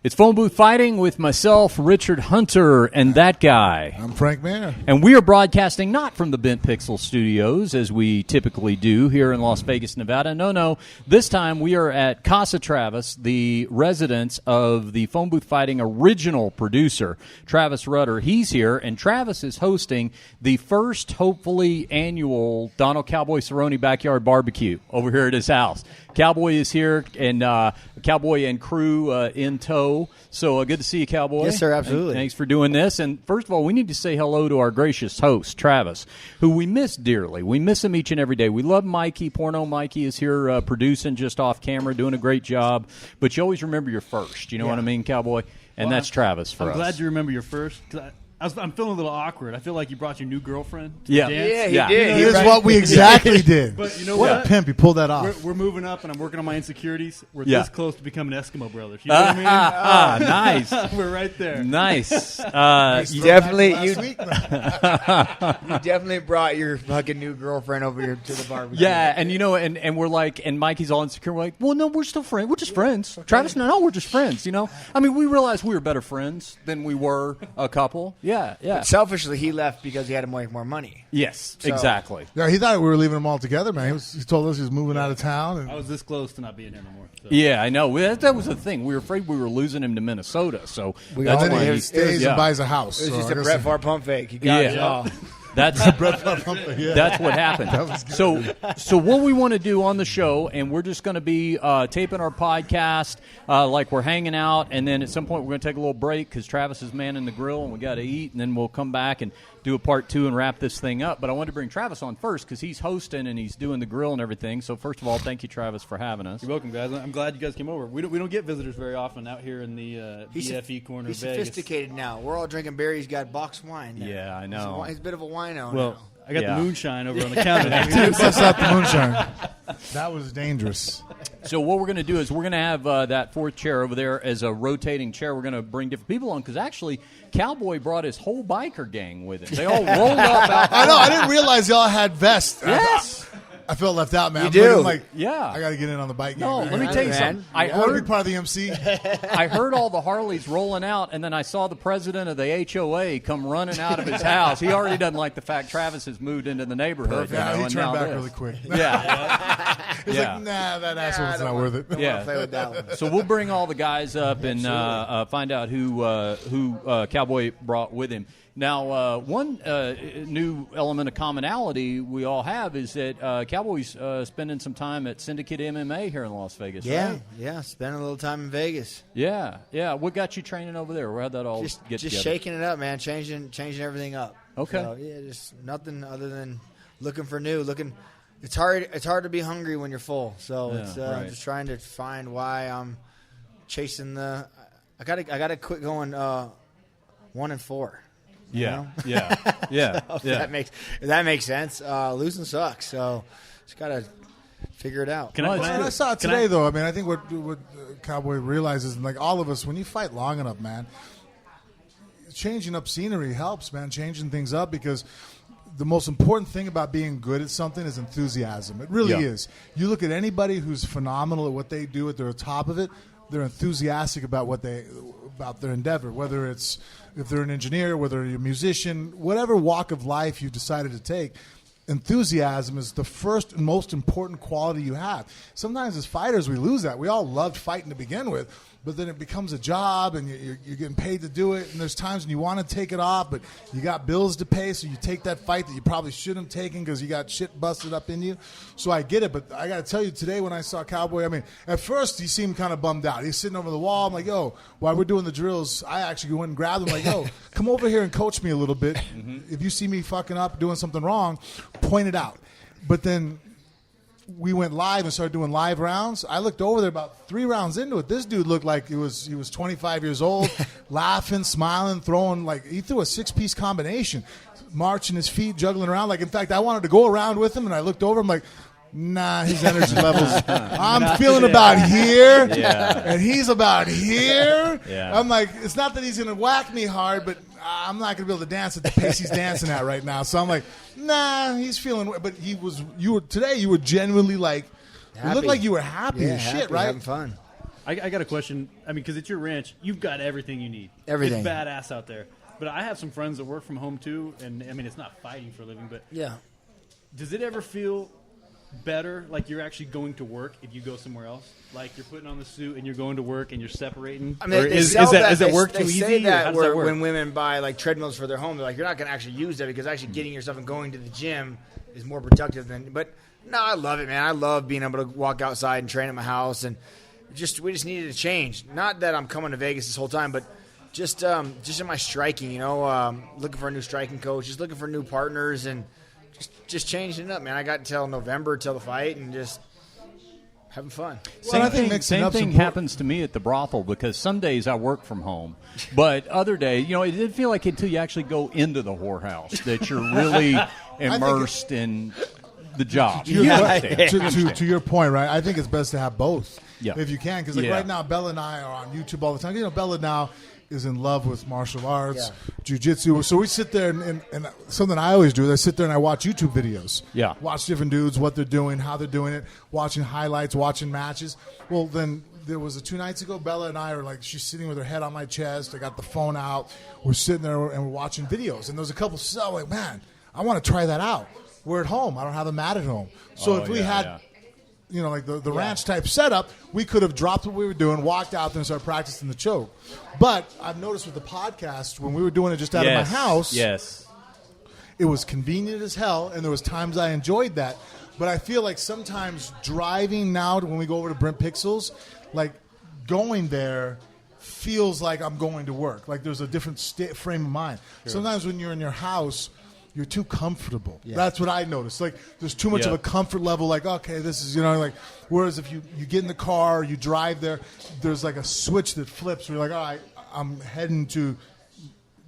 It's Phone Booth Fighting with myself, Richard Hunter, and that guy. I'm Frank Mayer. And we are broadcasting not from the Bent Pixel Studios, as we typically do here in Las Vegas, Nevada. No. This time we are at Casa Travis, the residence of the Phone Booth Fighting original producer, Travis Rutter. He's here, and Travis is hosting the first, hopefully, annual Annual Cowboy Cerrone Backyard Barbecue over here at his house. Cowboy is here, and Cowboy and crew in tow. So good to see you, Cowboy. Yes, sir, absolutely. Thanks for doing this. And first of all, we need to say hello to our gracious host, Travis, who we miss dearly. We miss him each and every day. We love Mikey. Porno Mikey is here producing just off camera, doing a great job. But you always remember your first. You know what I mean, Cowboy? And that's Travis for us. I'm glad you remember your first. I'm feeling a little awkward. I feel like you brought your new girlfriend to Yeah. the dance. Yeah, he did. Here's what we exactly did. But you know what what? a pimp. He pulled that off. We're moving up, and I'm working on my insecurities. We're Yeah. this close to becoming Eskimo brothers. You know what I mean? Nice. We're right there. Nice. You definitely brought your fucking new girlfriend over here to the barbecue. Yeah, and you know, and we're like, and Mikey's all insecure. We're like, well, no, we're still friends. We're just friends. Travis, no, we're just friends. You know, I mean, we realized we were better friends than we were a couple. Yeah. Selfishly, he left because he had to make more money. Yes, So- exactly. Yeah, he thought we were leaving them all together, man. He told us he was moving out of town. And I was this close to not being here no more. So. Yeah, I know. That was the thing. We were afraid we were losing him to Minnesota. So and that's then why he he stays and buys a house. It was So just I a guess Brett Favre pump fake. He got it all. That's yeah. That's what happened. So what we want to do on the show, and we're just going to be taping our podcast like we're hanging out, and then at some point we're going to take a little break because Travis is manning the grill, and we got to eat, and then we'll come back and do a part two and wrap this thing up. But I wanted to bring Travis on first because he's hosting and he's doing the grill and everything. So first of all, thank you, Travis, for having us. You're welcome, guys. I'm glad you guys came over. We don't get visitors very often out here in the BFE corner He's of Vegas. sophisticated now. We're all drinking beer. He's got boxed wine now. Yeah, I know. He's a bit of a wino Well, now. I got Yeah. the moonshine over on the counter. That's not the moonshine. That was dangerous. So what we're going to do is we're going to have that fourth chair over there as a rotating chair. We're going to bring different people on because actually Cowboy brought his whole biker gang with him. They all rolled up out. I know. I didn't realize y'all had vests. Yes. I felt left out, man. You I'm do. looking like, Yeah. I got to get in on the bike. No, game, let me man. tell you Man. something. I I want to be heard part of the MC. I heard all the Harleys rolling out, and then I saw the president of the HOA come running out of his house. He already doesn't like the fact Travis has moved into the neighborhood. Yeah, you know, he and turned now back this. really quick. Yeah. He's Yeah. like, nah, that asshole's I don't not want- worth it. I don't Yeah. want to play with that one. So we'll bring all the guys up and find out who Cowboy brought with him. Now, one new element of commonality we all have is that Cowboy's spending some time at Syndicate MMA here in Las Vegas, right? Yeah. Spend a little time in Vegas. Yeah. What got you training over there? How'd that all Just get together? shaking it up, man. Changing everything up. Okay. So, yeah, just nothing other than looking for new. It's hard to be hungry when you're full. So Yeah, it's right. just trying to find why I'm chasing the. I gotta quit going 1-4. Yeah. know? Yeah. Yeah. If Yeah. that makes sense. Losing sucks. So just gotta figure it out. Can I And I saw it can today, though. I mean, I think what Cowboy realizes, like all of us, when you fight long enough, man, changing up scenery helps, man. Changing things up because the most important thing about being good at something is enthusiasm. It really Yeah. is. You look at anybody who's phenomenal at what they do, at their top of it, they're enthusiastic about about their endeavor, whether it's if they're an engineer, whether you're a musician, whatever walk of life you decided to take. Enthusiasm is the first and most important quality you have. Sometimes as fighters we lose that. We all loved fighting to begin with, but then it becomes a job and you're getting paid to do it, and there's times when you want to take it off, but you got bills to pay, so you take that fight that you probably shouldn't have taken because you got shit busted up in you. So I get it, but I got to tell you, today when I saw Cowboy, I mean, at first he seemed kind of bummed out. He's sitting over the wall. I'm like, yo, while we're doing the drills, I actually went and grabbed him like, yo, come over here and coach me a little bit. If you see me fucking up, doing something wrong, point it out. But then we went live and started doing live rounds. I looked over there about 3 rounds into it. This dude looked like he was 25 years old, laughing, smiling, throwing, like he threw a 6-piece combination, marching his feet, juggling around. Like, in fact, I wanted to go around with him, and I looked over him like, nah, his energy levels. I'm feeling about here, and he's about here. Yeah. I'm like, it's not that he's going to whack me hard, but I'm not going to be able to dance at the pace he's dancing at right now. So I'm like, nah, he's feeling. But today you were genuinely like, you Happy. looked like you were happy as shit, happy, right? having fun. I got a question. I mean, because it's your ranch, you've got everything you need. Everything. It's badass out there. But I have some friends that work from home too, and I mean, it's not fighting for a living, but does it ever feel better, like you're actually going to work if you go somewhere else? Like you're putting on the suit and you're going to work and you're separating? I mean, is it work too easy? They say that, how does that work? when women buy like treadmills for their home, they're like, you're not going to actually use that because actually getting yourself and going to the gym is more productive than. But no, I love it, man. I love being able to walk outside and train at my house, and we just needed a change. Not that I'm coming to Vegas this whole time, but just in my striking, looking for a new striking coach, just looking for new partners, and just changing it up, man. I got until November till the fight, and just having fun. Same thing happens to me at the brothel because some days I work from home, but other days, it didn't feel like until you actually go into the whorehouse that you're really immersed in the job. To your point, right? I think it's best to have both if you can, because right now Bella and I are on YouTube all the time. Bella now is in love with martial arts, jiu-jitsu. So we sit there and something I always do is I sit there and I watch YouTube videos. Yeah. Watch different dudes, what they're doing, how they're doing it, watching highlights, watching matches. Well, then there was 2 nights ago, Bella and I are like, she's sitting with her head on my chest. I got the phone out. We're sitting there and we're watching videos. And there's a couple so like, man, I want to try that out. We're at home. I don't have a mat at home. So if we had like the ranch type setup, we could have dropped what we were doing, walked out there and started practicing the choke. But I've noticed with the podcast, when we were doing it just out of my house, it was convenient as hell, and there was times I enjoyed that. But I feel like sometimes driving now, when we go over to Brent Pixels, like going there feels like I'm going to work. Like there's a different frame of mind. Sure. Sometimes when you're in your house, you're too comfortable. Yeah. That's what I noticed. Like, there's too much of a comfort level. Like, okay, this is, whereas if you get in the car, you drive there, there's like a switch that flips where you're like, all right, I'm heading to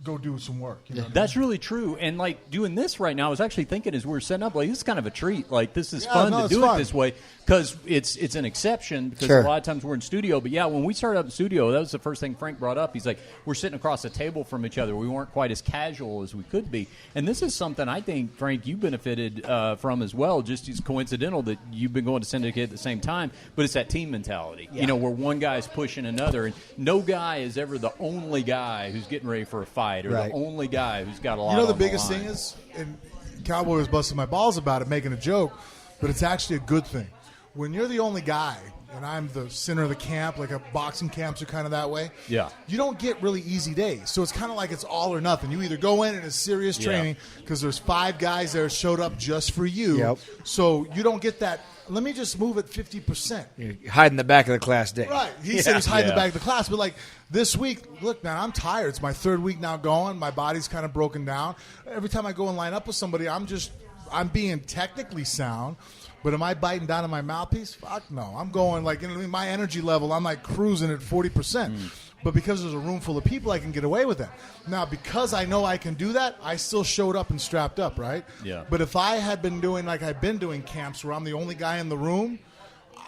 go do some work. That's really true. And like doing this right now, I was actually thinking as we were setting up, like this is kind of a treat. Like this is fun to do it this way because it's an exception because a lot of times we're in studio. But when we started up in studio, that was the first thing Frank brought up. He's like, we're sitting across the table from each other. We weren't quite as casual as we could be. And this is something I think, Frank, you benefited from as well. Just it's coincidental that you've been going to Syndicate at the same time, but it's that team mentality. Where one guy's pushing another, and no guy is ever the only guy who's getting ready for a fight or the only guy who's got a lot. The biggest thing is, and Cowboy was busting my balls about it, making a joke, but it's actually a good thing. When you're the only guy, and I'm the center of the camp, like a boxing camps are kind of that way, you don't get really easy days. So it's kind of like it's all or nothing. You either go in and it's serious training because there's 5 guys that showed up just for you. Yep. So you don't get that, let me just move at 50%. You're hiding the back of the class day. Right. He said he's hiding the back of the class. But like this week, look, man, I'm tired. It's my 3rd week now going. My body's kind of broken down. Every time I go and line up with somebody, I'm being technically sound. But am I biting down on my mouthpiece? Fuck no. I'm going like, my energy level, I'm like cruising at 40%. But because there's a room full of people, I can get away with that. Now, because I know I can do that, I still showed up and strapped up, right? Yeah. But if I had been doing like I've been doing camps where I'm the only guy in the room,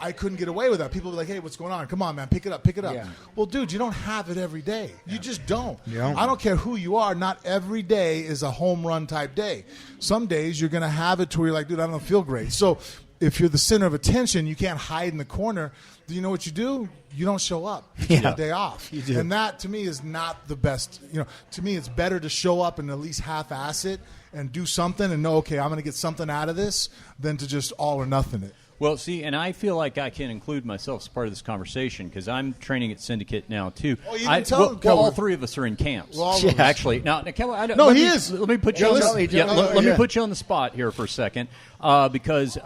I couldn't get away with that. People would be like, hey, what's going on? Come on, man, pick it up. Yeah. Well, dude, you don't have it every day. You just don't. I don't care who you are. Not every day is a home run type day. Some days you're going to have it to where you're like, dude, I don't feel great. So if you're the center of attention, you can't hide in the corner. Do you know what you do? You don't show up. You take a day off. You do. And that, to me, is not the best. To me, it's better to show up and at least half-ass it and do something and know, okay, I'm going to get something out of this than to just all or nothing it. Well, see, and I feel like I can include myself as part of this conversation because I'm training at Syndicate now, too. Oh, you didn't tell him, all 3 of us are in camps. Actually. Now, Kelly, I don't. No, he is. Let me put you let me put you on the spot here for a second because,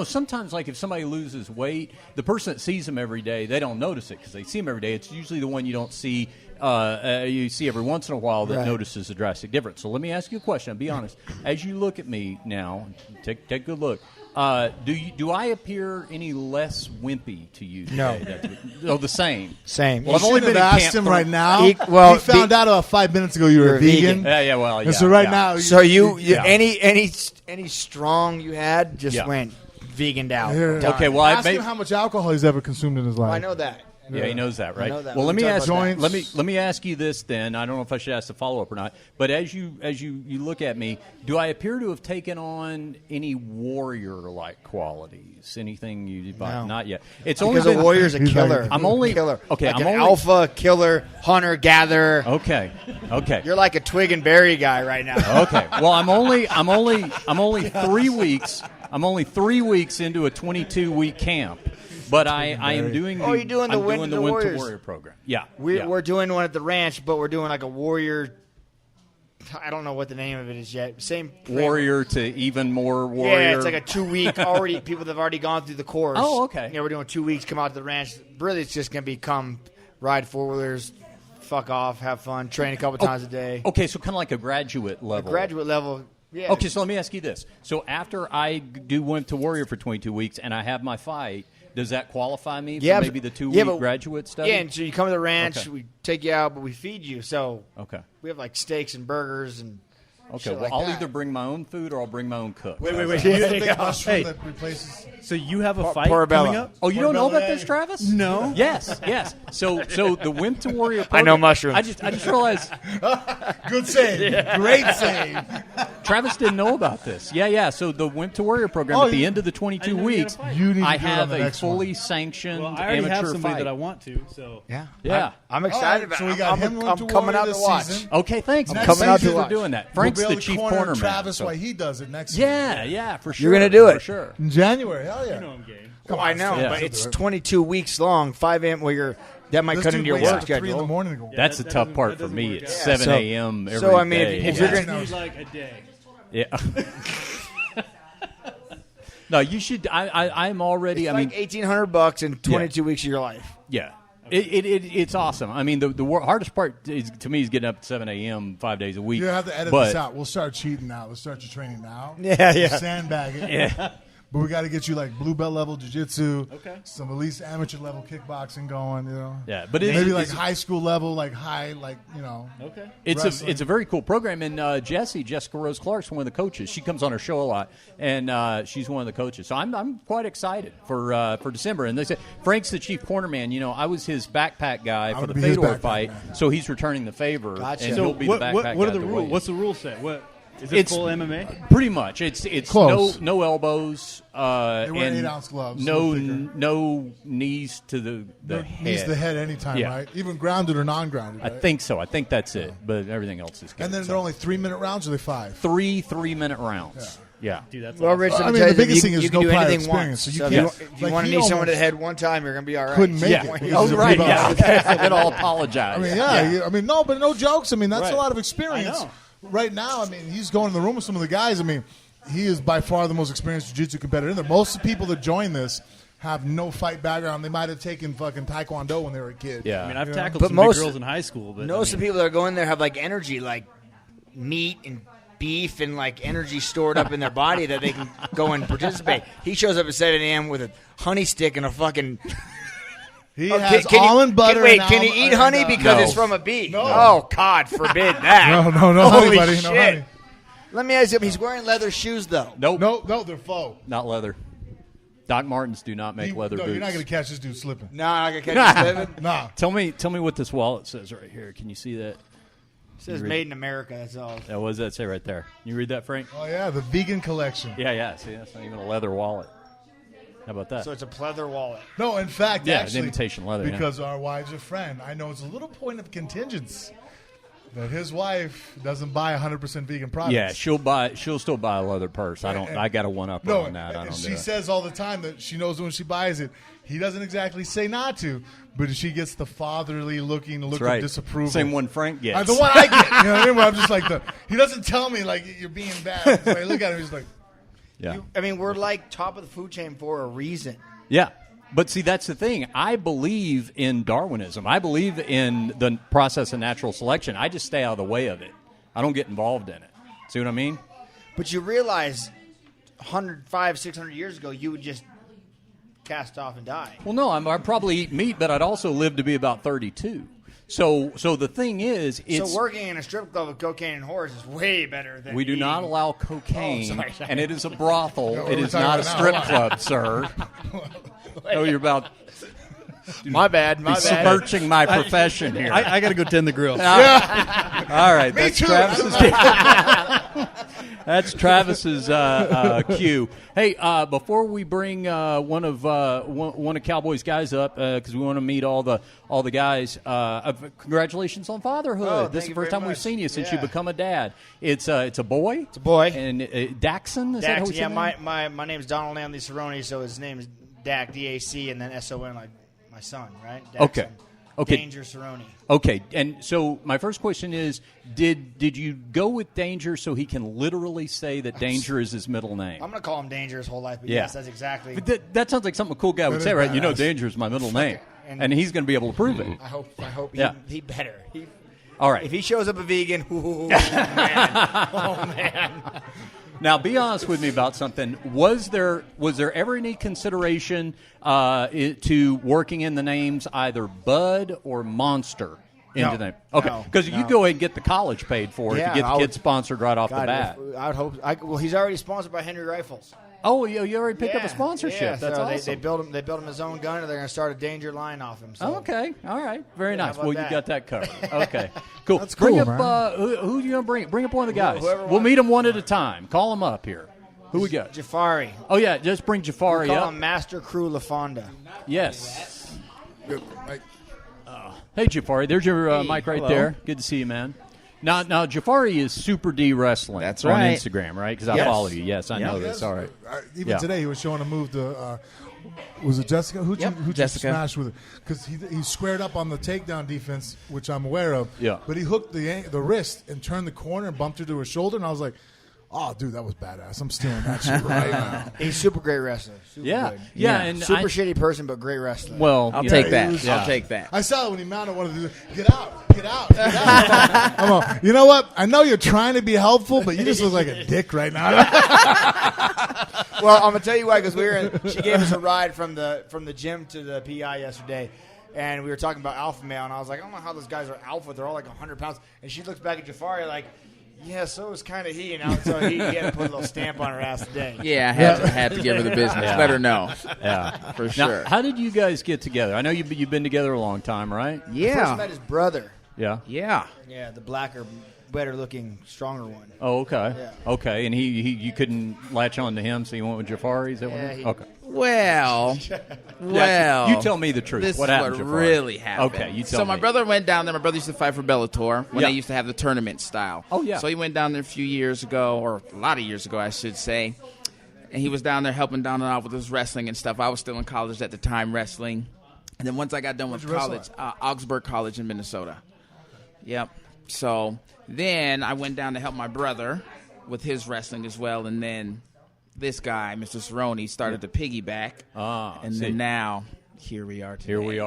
sometimes, like, if somebody loses weight, the person that sees them every day, they don't notice it because they see them every day. It's usually the one you don't see. You see every once in a while that notices a drastic difference. So let me ask you a question. Be honest. As you look at me now, take a good look. Do I appear any less wimpy to you today? No. The same. Same. Well, I've only been asked him right now. He found out about 5 minutes ago you were a vegan. Yeah. Well, and so now. So any strong you had just went veganed out. Okay. Well, ask him how much alcohol he's ever consumed in his life. Well, I know that. Yeah, he knows that, right? I know that. Well, We let me talked ask about that. let me ask you this then. I don't know if I should ask the follow up or not, but as you look at me, do I appear to have taken on any warrior like qualities? Anything you No. Not yet. It's Because only a been, warrior's a killer. I'm only killer. Okay, like I'm an only alpha killer, hunter gatherer. Okay. You're like a twig and berry guy right now. Okay. Well, I'm only 3 weeks. I'm only 3 weeks into a 22-week camp, but I am doing. You're doing the I'm Win doing the Warriors. Win to Warrior program. Yeah. We're doing one at the ranch, but we're doing like a warrior. I don't know what the name of it is yet. Same warrior to even more warrior. Yeah, it's like a 2 week already. People that have already gone through the course. Oh, okay. Yeah, we're doing 2 weeks. Come out to the ranch. Really, it's just gonna be come ride 4-wheelers, fuck off, have fun, train a couple times a day. Okay, so kind of like a graduate level. Graduate level. Yeah. Okay, so let me ask you this. So after I do Win to Warrior for 22 weeks and I have my fight, does that qualify me for maybe the 2 week graduate study? Yeah, and so you come to the ranch, Okay. we take you out, but we feed you. So Okay. we have like steaks and burgers and Okay, shit well, like I'll that. either bring my own food or I'll bring my own cook. Wait. It's There a you big go. mushroom Hey, that replaces. so you have a fight Portobello. coming up? Oh, you don't know about Portobello, this, Travis? No. Yes. So the Win to Warrior program, I know mushrooms. I just realized Good save. Great save. Travis didn't know about this. Yeah. So the Wimp to Warrior program, Oh, at the you- end of the 22 I didn't know you weeks, had a fight. You need to I do it on have the a next fully one. sanctioned Well, I already have amateur somebody fight. that I want to, so. Yeah. I'm excited about So it. we got him I'm to coming out Warrior to this watch. season. Okay, thanks. Next coming out to Thanks for watch. doing that. We'll Frank's be able the to chief corner corner Travis man. while he does it next Yeah, for sure. You're gonna do it. For sure. in January. Hell yeah. You know I'm game. Oh, I know, Yeah. but it's 22 weeks long. 5 a.m. Well, that might This cut dude into your wakes work up at 3 in the schedule. morning to go. That's that the tough doesn't- part that for doesn't me. work It's out. 7 So- a.m. every so, I mean, day. if Well, you're I gonna- need like a day. Yeah. No, you should. I'm already. It's I mean, like $1,800 in 22 weeks of your life. yeah. It's awesome. I mean, the hardest part is, to me is getting up at 7 a.m. 5 days a week. You have to edit but, this out. We'll start cheating now. Let's start your training now. Yeah. Sandbag it. Yeah. But we got to get you like blue belt level jiu-jitsu. Okay. Some at least amateur level kickboxing going. You know. Yeah, but Maybe like high school level, like high, like you know. Okay. It's a very cool program, and Jessica Rose Clark's one of the coaches. She comes on our show a lot, and she's one of the coaches. So I'm quite excited for December. And they said Frank's the chief corner man. You know, I was his backpack guy for would the be his Fedor backpack fight, man. so he's returning the favor, Gotcha. and So he'll be what the backpack what guy are the at rules? weigh-in. What's the rule set? What is it? It's Full MMA? Pretty much. It's Close. no elbows. They wear and 8-ounce gloves, No so thicker. no knees to the No, head. knees to the head anytime, Yeah. right? Even grounded or non-grounded. I Right? think so. I think that's it. But everything else is good. And then So they're only 3-minute rounds, or they 5? 3-3-minute rounds. Yeah. Dude, that's Well, awesome. Rich, I let me mean, tell the you that biggest you thing is can no do prior anything experience, once. so you So can't- if you like, want to he knee someone to almost the head one time, you're going to be all right. Couldn't make Yeah. it. He Oh, was a right. blue Yeah. belt. Okay. Then I'll apologize. I mean, yeah. I mean, no, but no jokes. I mean, that's Right. a lot of experience. I know. Right now, I mean, he's going in the room with some of the guys. I mean, he is by far the most experienced jiu-jitsu competitor in there. Most of the people that join this have no fight background. They might have taken fucking taekwondo when they were a kid. Yeah. I mean, I've Yeah. tackled But some most- big girls in high school, but Most of the people that are going there have like energy, like meat and beef and like energy stored up in their body that they can go and participate. He shows up at 7 a.m. with a honey stick and a fucking. He Oh, has can almond butter. Wait, and can he almond- eat honey and, because No. it's from a bee? No. Oh, God forbid that. no Holy honey, buddy, shit. no honey. Let me ask you, he's wearing leather shoes though. Nope. No, they're faux. Not leather. Doc Martens do not make leather no, boots. you're not going to catch this dude slipping. No, I'm not gonna catch you slipping. Nah. Tell me what this wallet says right here. Can you see that? It says "Made in America." That's all. What does that say right there? Can you read that, Frank? Oh yeah, the vegan collection. Yeah. See, that's not even a leather wallet. How about that? So it's a pleather wallet. No, in fact, Yeah, it's actually, imitation leather, yeah. Because our wives are friend. I know it's a little point of contingence that his wife doesn't buy 100% vegan products. Yeah, she'll still buy a leather purse. I got a one up No, on that. I don't she do it. says all the time that she knows when she buys it. He doesn't exactly say not to, but she gets the fatherly looking look That's right. of disapproval. Same one Frank gets. The one I get. You know what I mean? Where I'm just like he doesn't tell me like you're being bad. So I look at him, he's like, Yeah. I mean, we're like top of the food chain for a reason. Yeah. But see, that's the thing. I believe in Darwinism. I believe in the process of natural selection. I just stay out of the way of it. I don't get involved in it. See what I mean? But you realize 105, 600 years ago, you would just cast off and die. Well, no, I'd probably eat meat, but I'd also live to be about 32. So the thing is, it's So working in a strip club with cocaine and whores is way better than we do not eating. allow cocaine, Oh, sorry. and it is a brothel. what It are we is talking not a about now? strip What? club, sir. Oh, you're about. My bad. Besmirching my profession here. I got to go tend the grill. All right, that's Travis's. That's Travis's cue. Hey, before we bring one of Cowboy's guys up, because we want to meet all the guys. Congratulations on fatherhood. This is the first time we've seen you since you become a dad. It's a boy. It's a boy. And Daxon. Is that how yeah, my name's Donald Anthony Cerrone, so his name is Dak, D-A-C, and then S-O-N, like my son, right? Daxon. Okay. Danger Cerrone. Okay, and so my first question is, did you go with Danger so he can literally say that Danger is his middle name? I'm going to call him Danger his whole life, but yes, that's exactly. But that sounds like something a cool guy would say, right? You know, Danger is my middle name, and he's going to be able to prove it. I hope he better. All right. If he shows up a vegan, oh man. Now, be honest with me about something. Was there ever any consideration to working in the names either Bud or Monster into them? Okay, because you go ahead and get the college paid for it to get the kid sponsored right off the bat. I would hope. Well, he's already sponsored by Henry Rifles. Oh, you already picked up a sponsorship. Yeah, That's so awesome. They built him his own gun, and they're going to start a Danger line off him. So. Okay, all right, very nice. Well, you got that covered. Okay, cool. That's bring cool, up who are you going to bring? Bring up one of the guys. We'll meet them one at a time. Call them up here. Who we got? Jafari. Oh yeah, just bring Jafari Call up. him Master Crew LaFonda. Yes. Hey Jafari, there's your mic right there. Good to see you, man. Now Jafari is Super D Wrestling. That's on right. Instagram, right? Because I follow you. Yes, I know this. All right. Even today, he was showing a move to. Was it Jessica? Who'd you smash with it? Because he squared up on the takedown defense, which I'm aware of. Yeah. But he hooked the wrist and turned the corner and bumped her to her shoulder, and I was like, oh, dude, that was badass. I'm stealing that shit right now. He's a super great wrestler. Super good. And super shitty person, but great wrestler. Well, I'll take that. I'll take that. I saw it when he mounted one of the get out. I'm all, you know what? I know you're trying to be helpful, but you just look like a dick right now. Well, I'm gonna tell you why, because she gave us a ride from the gym to the PI yesterday, and we were talking about alpha male, and I was like, I don't know how those guys are alpha. They're all like 100 pounds, and she looks back at Jafari like, yeah, so is kind of he, and so he had to put a little stamp on her ass today. Yeah, I had to give her the business. Let her know. Yeah, for sure. Now, how did you guys get together? I know you've been together a long time, right? Yeah. I first met his brother. Yeah. Yeah. Yeah, the blacker, better looking, stronger one. Oh, okay. Yeah. Okay, and you couldn't latch on to him, so you went with Jafari? Is that what okay. Well, you tell me the truth. This what is happened, what Jafari? really happened. Okay, you tell me. So my brother went down there. My brother used to fight for Bellator when they used to have the tournament style. Oh, yeah. So he went down there a few years ago, or a lot of years ago, I should say. And he was down there helping Donald out with his wrestling and stuff. I was still in college at the time wrestling. And then once I got done with college, Augsburg College in Minnesota. Yep. So then I went down to help my brother with his wrestling as well, and then this guy, Mr. Cerrone, started to piggyback. Then now, here we are today. Here we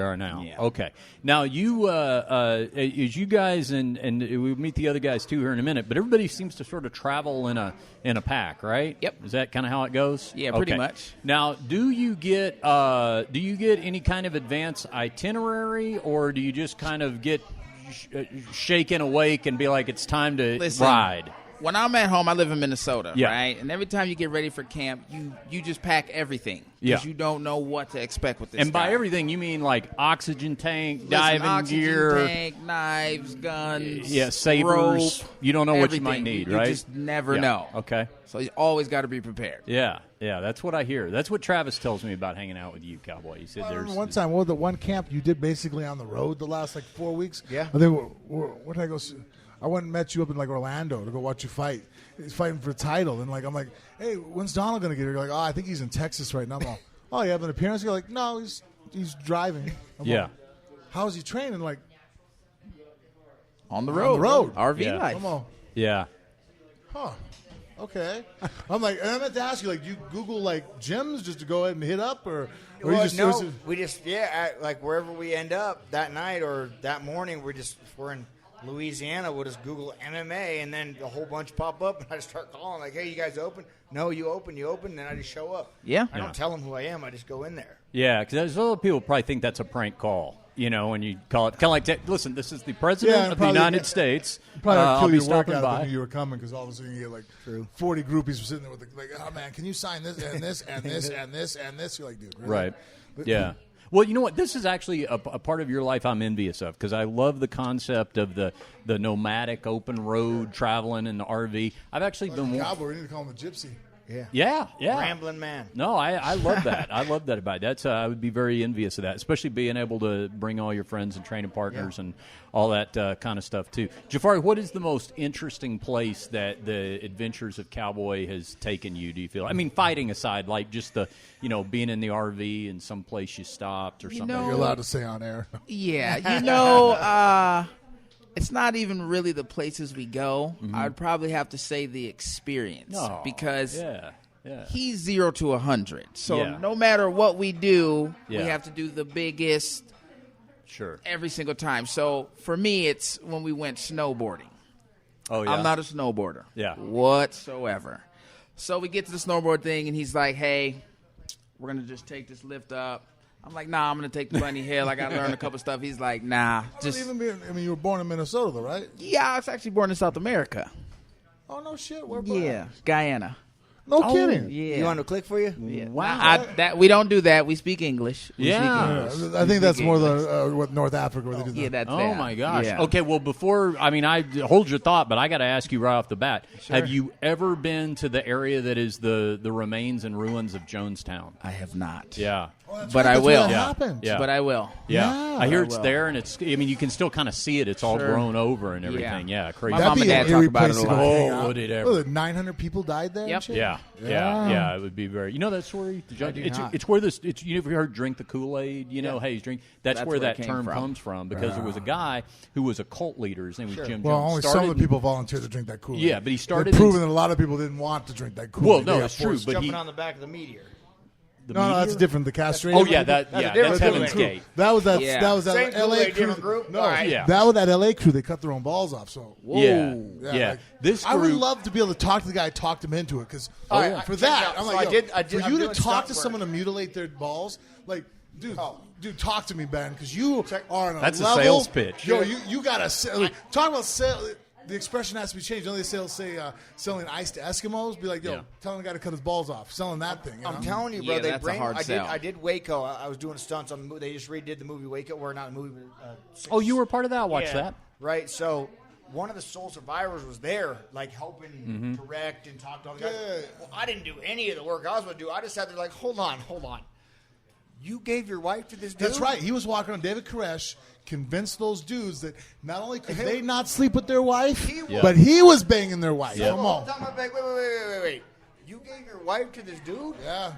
are now. Yeah. Okay. Now, you, as you guys, and we'll meet the other guys, too, here in a minute, but everybody seems to sort of travel in a pack, right? Yep. Is that kind of how it goes? Yeah, pretty much. Now, do you get any kind of advance itinerary, or do you just kind of get shaken awake and be like, it's time to ride? When I'm at home, I live in Minnesota, Yeah. right? And every time you get ready for camp, you just pack everything. Yeah. Because you don't know what to expect with this And by guy. everything, you mean like oxygen tank, Listen, diving oxygen gear. tank, knives, guns, sabers. rope, You don't know what you everything. might need, You right? just never know. Okay. So you always got to be prepared. Yeah, that's what I hear. That's what Travis tells me about hanging out with you, Cowboy. He said there's one time, the one camp you did basically on the road the last 4 weeks. Yeah. I think where did I go? I went and met you up in Orlando to go watch you fight. He's fighting for the title, and I'm like, hey, when's Donald gonna get here? You're like, oh, I think he's in Texas right now. I'm all, oh, you have an appearance? You're like, no, he's driving. I'm like, how is he training? Like, on the road. RV life. I'm all, yeah. huh. Okay. I'm like, and I meant to ask you, like, do you Google gyms just to go ahead and hit up, or Well, you just no, we just wherever we end up that night or that morning, if we're in Louisiana, we'll just Google MMA, and then a whole bunch pop up, and I just start calling like, "Hey, you guys open? No, you open, and then I just show up. Yeah, I don't tell them who I am. I just go in there. Yeah, because a lot of people probably think that's a prank call. When you call it, kind of like, listen, this is the president of the United States. Probably I'll kill be your work stopping out by. if they knew you were coming, because all of a sudden you get 40 groupies sitting there with oh man, can you sign this and this and this and this and this? You're like, dude, really? Right. Yeah. Well, you know what? This is actually a part of your life I'm envious of because I love the concept of the nomadic open road traveling in the RV. I've actually been cowboy. We need to call him a gypsy. Yeah. Rambling man. No, I love that. I love that about it. I would be very envious of that, especially being able to bring all your friends and training partners and all that kind of stuff, too. Jafari, what is the most interesting place that the Adventures of Cowboy has taken you, do you feel? I mean, fighting aside, like just the, being in the RV and some place you stopped or something. You're allowed to say on air. Yeah, it's not even really the places we go. Mm-hmm. I'd probably have to say the experience because he's 0 to 100. So no matter what we do, we have to do the biggest every single time. So for me, it's when we went snowboarding. Oh, yeah. I'm not a snowboarder whatsoever. So we get to the snowboard thing, and he's like, hey, we're going to just take this lift up. I'm like, nah, I'm going to take the bunny hill. I got to learn a couple stuff. He's like, nah. You were born in Minnesota, though, right? Yeah, I was actually born in South America. Oh, no shit. Where Guyana. No kidding. Yeah. You want to click for you? Yeah. Wow. We don't do that. We speak English. I think that's more what North Africa where they do that. Yeah, that's Oh, my gosh. Yeah. Okay, well, I hold your thought, but I got to ask you right off the bat. Sure. Have you ever been to the area that is the remains and ruins of Jonestown? I have not. Yeah. But I will. Yeah. But I will. Yeah. I hear it's there, and you can still kind of see it. It's all grown over and everything. Yeah, crazy. My mom and dad talk about it a lot. Oh, would it ever? 900 people died there? Yep. Yeah. It would be very. You know that story? It's where this. You ever heard drink the Kool-Aid? Hey, he's drink. That's where that term comes from because there was a guy who was a cult leader. His name was Jim Jones. Well, only some of the people volunteered to drink that Kool-Aid. Yeah, but he started proving that a lot of people didn't want to drink that Kool-Aid. Well, no, it's true. But jumping on the back of the meteor. No, that's different. The castrated. Oh yeah, that's Heaven's Gate. That was that. Yeah. That was that Same L.A. Kool-Aid, crew. different group? No, Right. that was that L.A. crew. They cut their own balls off. So Yeah. like, This I would group- love to be able to talk to the guy, talk him into it, because yeah. for Check that, it out. I'm So like, I did- for I'm you to doing talk to stunt someone work. to mutilate their balls, like, dude, talk to me, Ben, because you are on a That's a level. sales pitch. Yo, you got to talk about sales. The expression has to be changed. Don't they say selling ice to Eskimos? Be like, telling the guy to cut his balls off, selling that thing. I'm telling you, bro. Yeah, They that's a bring. hard sell. I did Waco. I was doing stunts on the movie. They just redid the movie Waco, or not a movie. Oh, you were part of that. Watch that. Right. So one of the sole survivors was there, like helping direct and talk to all the guys. Yeah. Well, I didn't do any of the work I was going to do. I just sat there like, hold on. You gave your wife to this dude? That's right. He was walking on David Koresh, convinced those dudes that not only could they not sleep with their wife, but he was banging their wife. Yeah. Come on. Wait. You gave your wife to this dude? Yeah.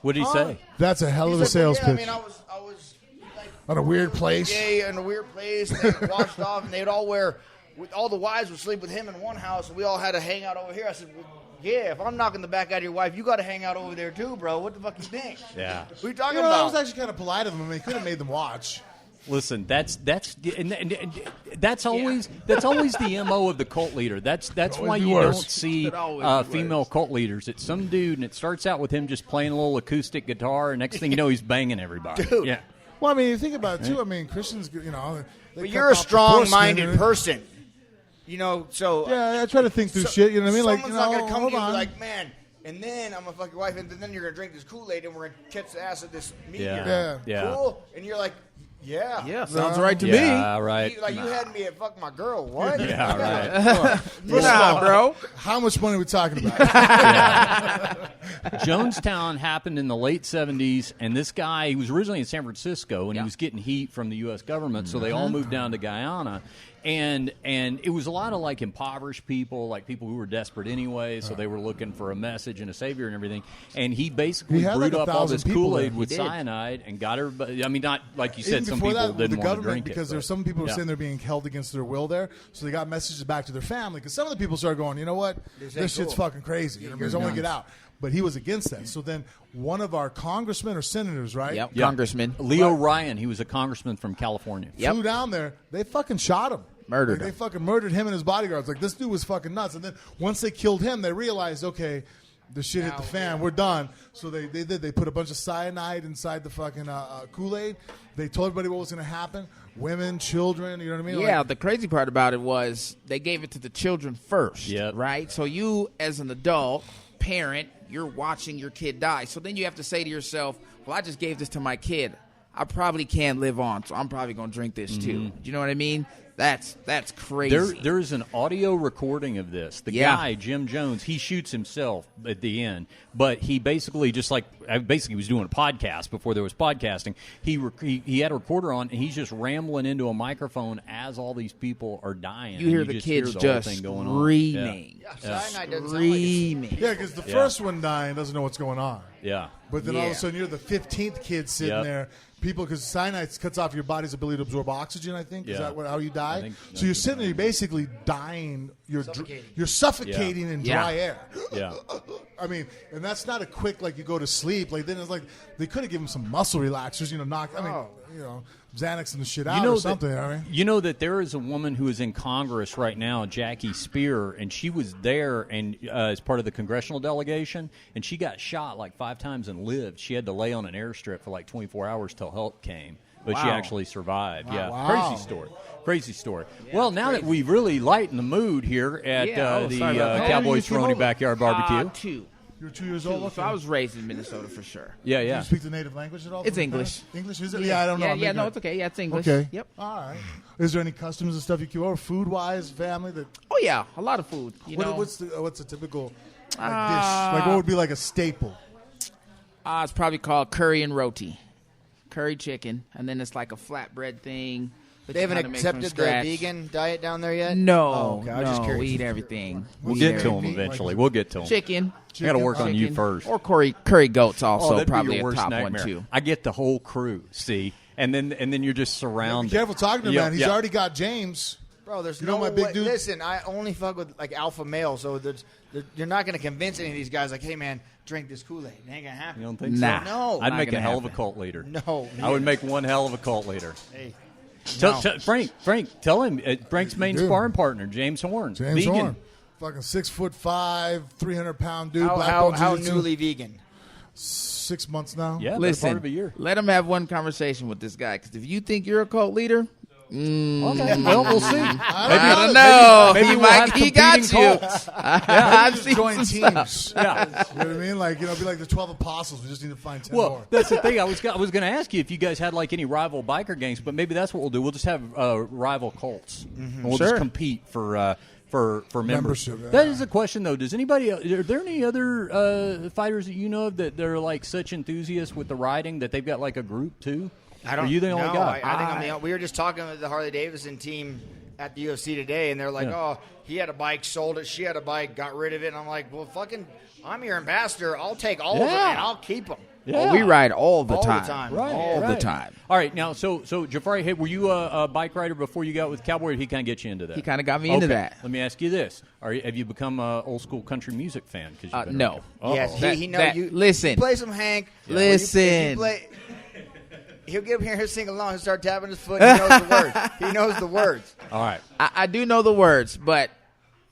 What did he say? That's a hell of a sales pitch. I mean, I was like, on a weird place. Yeah, in a weird place. They washed off, and they'd all wear. All the wives would sleep with him in one house, and we all had to hang out over here. I said, well, yeah, if I'm knocking the back out of your wife, you got to hang out over there too, bro. What the fuck you think? Yeah. What are you talking I about? was actually kind of polite of him. I mean, he could have made them watch. Listen, that's always the MO of the cult leader. That's why you don't see female cult leaders. It's some dude, and it starts out with him just playing a little acoustic guitar, and next thing you know, he's banging everybody. Dude. Yeah. Well, I mean, you think about it too. I mean, Christians, but you're a strong-minded person. So yeah, I try to think through shit. You know what I mean? Someone's not going to come to you and on. be like, man, and then I'm going to fuck your wife, and then you're going to drink this Kool-Aid, and we're going to catch the ass of this meteor. Yeah. Cool? And you're like, yeah. Sounds right to me. Yeah, right. You had me at fuck my girl. What? Yeah, right. Nah, bro. How much money are we talking about? Jonestown happened in the late 70s, and this guy, he was originally in San Francisco, and he was getting heat from the U.S. government, so they all moved down to Guyana. And it was a lot of like impoverished people, like people who were desperate anyway, so they were looking for a message and a savior and everything. And he basically brewed up all this Kool-Aid with cyanide and got everybody. I mean, not like you said, some people didn't want to drink it. Because there's some people who are saying they're being held against their will there, so they got messages back to their family. Because some of the people started going, you know what, this shit's fucking crazy. I want to get out. But he was against that. So then one of our congressmen or senators, right? Yep. Congressman. Leo Ryan, he was a congressman from California. Flew down there. They fucking shot him. Murdered him. They fucking murdered him and his bodyguards. Like, this dude was fucking nuts. And then once they killed him, they realized, okay, the shit hit the fan. We're done. So they did. They put a bunch of cyanide inside the fucking Kool-Aid. They told everybody what was going to happen. Women, children, you know what I mean? Yeah, like, the crazy part about it was they gave it to the children first, right? So you, as an adult, parent, you're watching your kid die. So then you have to say to yourself, well, I just gave this to my kid. I probably can't live on, so I'm probably going to drink this too. Do you know what I mean? That's crazy. There is an audio recording of this. The guy, Jim Jones, he shoots himself at the end, but he basically was doing a podcast before there was podcasting. He had a recorder on, and he's just rambling into a microphone as all these people are dying. You hear the kids just screaming. Screaming. Yeah, because the first one dying doesn't know what's going on. Yeah. But then all of a sudden you're the 15th kid sitting there. People, because cyanide cuts off your body's ability to absorb oxygen, I think. Is that how you die? So you're sitting there, you're basically dying. You're suffocating in dry air. Yeah. I mean, and that's not a quick, like, you go to sleep. Like, then it's like, they could have given him some muscle relaxers, Xanax and the shit out or something. You know that there is a woman who is in Congress right now, Jackie Speier, and she was there and as part of the congressional delegation, and she got shot like 5 times and lived. She had to lay on an airstrip for like 24 hours till help came, but she actually survived. Wow. Yeah, Wow. Crazy story. Well, now that we've really lightened the mood here at the Cowboy Cerrone Backyard Barbecue. 2. You're 2 years old? So I was raised in Minnesota for sure. Yeah. Do you speak the native language at all? It's English. English, is it? Yeah, I don't know. Yeah, no, it's okay. Yeah, it's English. Okay. Yep. All right. Is there any customs and stuff you keep over, food-wise, family? Oh, yeah, a lot of food. What's a typical dish? Like, what would be like a staple? It's probably called curry and roti. Curry chicken, and then it's like a flatbread thing. They haven't accepted the vegan diet down there yet? No. Okay. I was just curious. We eat everything. We'll get to them eventually. We'll get to them. Chicken. I got to work on you first. Or curry goats also, that'd probably be your a worst top nightmare. one too. I get the whole crew, see, and then you're just surrounded. Be careful talking to him, man. He's already got James. Bro, there's my big dude? Listen, I only fuck with like alpha male, so you're not going to convince any of these guys like, hey, man, drink this Kool-Aid. It ain't going to happen. You don't think Nah. so? No. I'd Not make a gonna hell of a happen. cult leader. No. I would make one hell of a cult leader. Hey. Frank, tell him Frank's main sparring partner, James Horn. James vegan. Horn. Fucking 6'5", 300-pound dude. How newly vegan? 6 months now. Yeah, Listen, part of a year. let him have one conversation with this guy, because if you think you're a cult leader, Okay, well, we'll see. I don't know. Maybe we'll have he got you. competing cults. I've seen Join some- teams. Yeah. You know what I mean? Like, be like the 12 apostles. We just need to find 10 Well, more. that's the thing. I was going to ask you if you guys had like any rival biker gangs, but maybe that's what we'll do. We'll just have rival cults, and we'll just compete for members. Membership, yeah. That is a question, though. Does anybody? Are there any other fighters that you know of that they're like such enthusiasts with the riding that they've got like a group too? Are you the only guy? I think I'm the only. We were just talking with the Harley Davidson team at the UFC today, and they're like, "Oh, he had a bike, sold it. She had a bike, got rid of it." And I'm like, "Well, fucking, I'm your ambassador. I'll take all of them, and I'll keep them." Yeah. Oh, we ride all the time. Right, the time. All right, now, so Jafari, hey, were you a bike rider before you got with Cowboy, or did he kind of get you into that? He kind of got me into that. Let me ask you this. Have you become an old school country music fan? No. Yes, he knows that- you. listen. You play some Hank. Listen. He'll get up here and he'll sing along. He'll start tapping his foot. He knows the words. He knows the words. All right. I do know the words, but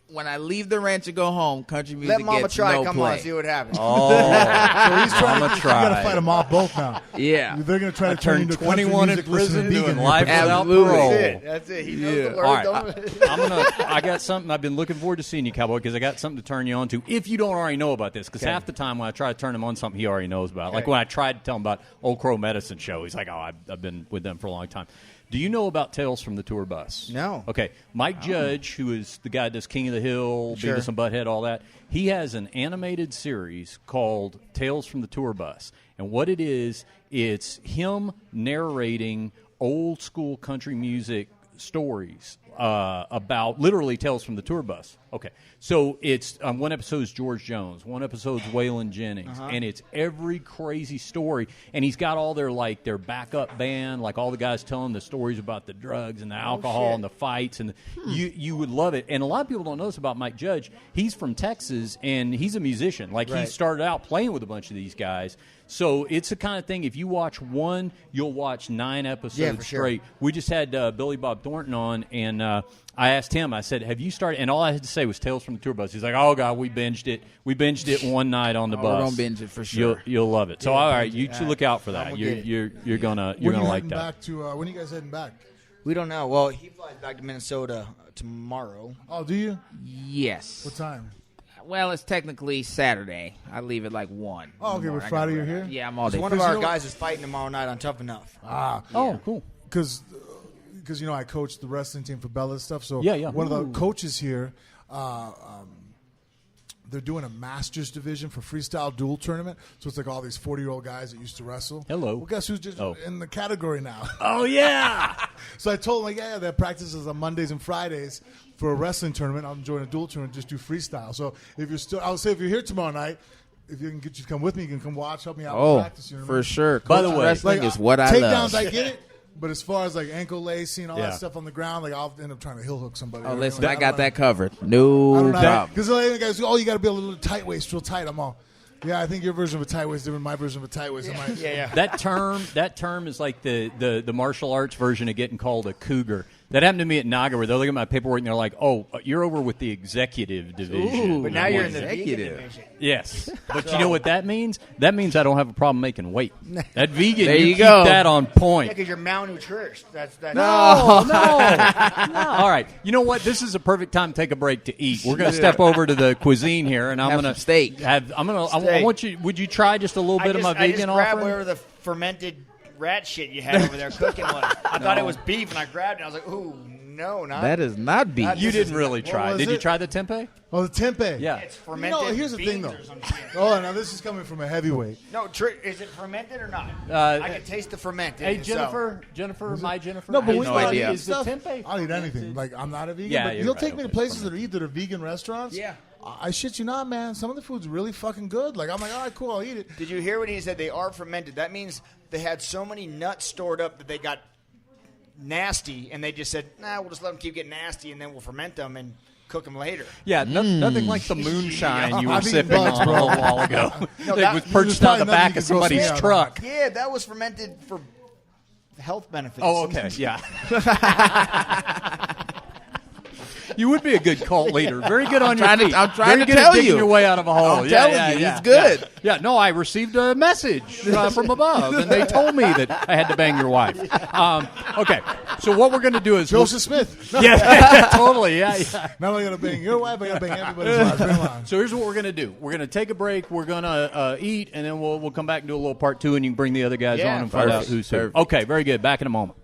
when I leave the ranch and go home, country music Let Mama gets try. no Come play. on, see what happens. Oh, So he's trying Mama to. You got to tried. fight them off both now. Yeah. They're going to try to turn turn into 21 in country music prison listening doing vegan. life without Absolutely. parole. That's it. He knows the words. All right, I got something. I've been looking forward to seeing you, Cowboy, because I got something to turn you on to. If you don't already know about this, because half the time when I try to turn him on something, he already knows about. Like when I tried to tell him about Old Crow Medicine Show, he's like, "Oh, I've been with them for a long time." Do you know about Tales from the Tour Bus? No. Okay, Mike Judge, who is the guy that does King of the Hill, Beavis and Butthead, all that, he has an animated series called Tales from the Tour Bus. And what it is, it's him narrating old school country music stories about literally Tales from the Tour Bus. Okay, so it's one episode is George Jones, one episode's Waylon Jennings, and it's every crazy story. And he's got all their backup band, like all the guys telling the stories about the drugs and the alcohol and the fights, and you would love it. And a lot of people don't know this about Mike Judge. He's from Texas and he's a musician. Like he started out playing with a bunch of these guys. So it's the kind of thing, if you watch one, you'll watch 9 episodes straight. We just had Billy Bob Thornton on, and I asked him, I said, have you started? And all I had to say was Tales from the Tour Bus. He's like, oh, God, we binged it. We binged it one night on the bus. We're going to binge it for sure. You'll love it. So, all right, you should look out for that. You're going to like that. Back to, when are you guys heading back? We don't know. Well, he flies back to Minnesota tomorrow. Oh, do you? Yes. What time? Well, it's technically Saturday. I leave at like 1. Oh, okay, but Friday you're here? Yeah, I'm all day. One of our guys is fighting tomorrow night on Tough Enough. Cool. Because I coach the wrestling team for Bella and stuff. So one of the coaches here, they're doing a Masters division for freestyle duel tournament. So it's like all these 40-year-old guys that used to wrestle. Hello. Well, guess who's just in the category now? Oh, yeah. So I told them, they have practices on Mondays and Fridays for a wrestling tournament. I'm joining a duel tournament, just do freestyle. So if you're here tomorrow night, if you can get you to come with me, you can come watch, help me out with practice. You know what I mean? For sure. By the way, wrestling is what I love. Takedowns, I get it. But as far as like ankle lacing and all that stuff on the ground, like I'll end up trying to heel hook somebody. Oh, listen, I got that covered. No problem. Because the guys go, you got to be a little tight waist, real tight. I'm all, I think your version of a tight waist is different than my version of a tight waist. That term is like the martial arts version of getting called a cougar. That happened to me at Naga, where they're looking at my paperwork and they're like, "Oh, you're over with the executive division." Ooh, but now you're in the vegan division. Yes, but you know what that means? That means I don't have a problem making weight. That vegan, there you keep go. that on point. Yeah, because you're malnourished. That's No. All right. You know what? This is a perfect time to take a break to eat. We're going to step over to the cuisine here, and I'm going to steak. I want you. Would you try just a little bit of my vegan I grabbed offering? whatever the fermented rat shit you had over there cooking was. I thought it was beef, and I grabbed it. I was like, ooh, no, not that is not beef. You didn't really try. Did you try the tempeh? Oh, the tempeh. Yeah. It's fermented. Here's the thing, though. Now this is coming from a heavyweight. No, is it fermented or not? I can taste the fermented. Hey, Jennifer, my Jennifer. No, but no idea. Is the tempeh? I'll eat anything. Like I'm not a vegan, Yeah, but you're you'll right. take me to Okay, places that are vegan restaurants. Yeah. I shit you not, man. Some of the food's really fucking good. Like I'm like, all right, cool, I'll eat it. Did you hear what he said? They are fermented. That means they had so many nuts stored up that they got nasty, and they just said, we'll just let them keep getting nasty, and then we'll ferment them and cook them later. Yeah, nothing like the moonshine you were I've eaten sipping bugs, on a bro. little while ago. No, It was perched there's on the probably back nothing of you can gross me somebody's out on. truck. Yeah, that was fermented for health benefits. Oh, okay, yeah. You would be a good cult leader. Very good on your feet. I'm trying Very to good at tell digging you. your way out of a hole. I'm telling you, he's good. Yeah, no, I received a message from above, and they told me that I had to bang your wife. Okay, so what we're going to do is Joseph Smith. Yeah, totally. Yeah. Not only gonna bang your wife, I gotta bang everybody's wife. Bring 'em on. So here's what we're going to do. We're going to take a break. We're going to eat, and then we'll come back and do a little part 2, and you can bring the other guys on and find out who's who. Okay, very good. Back in a moment.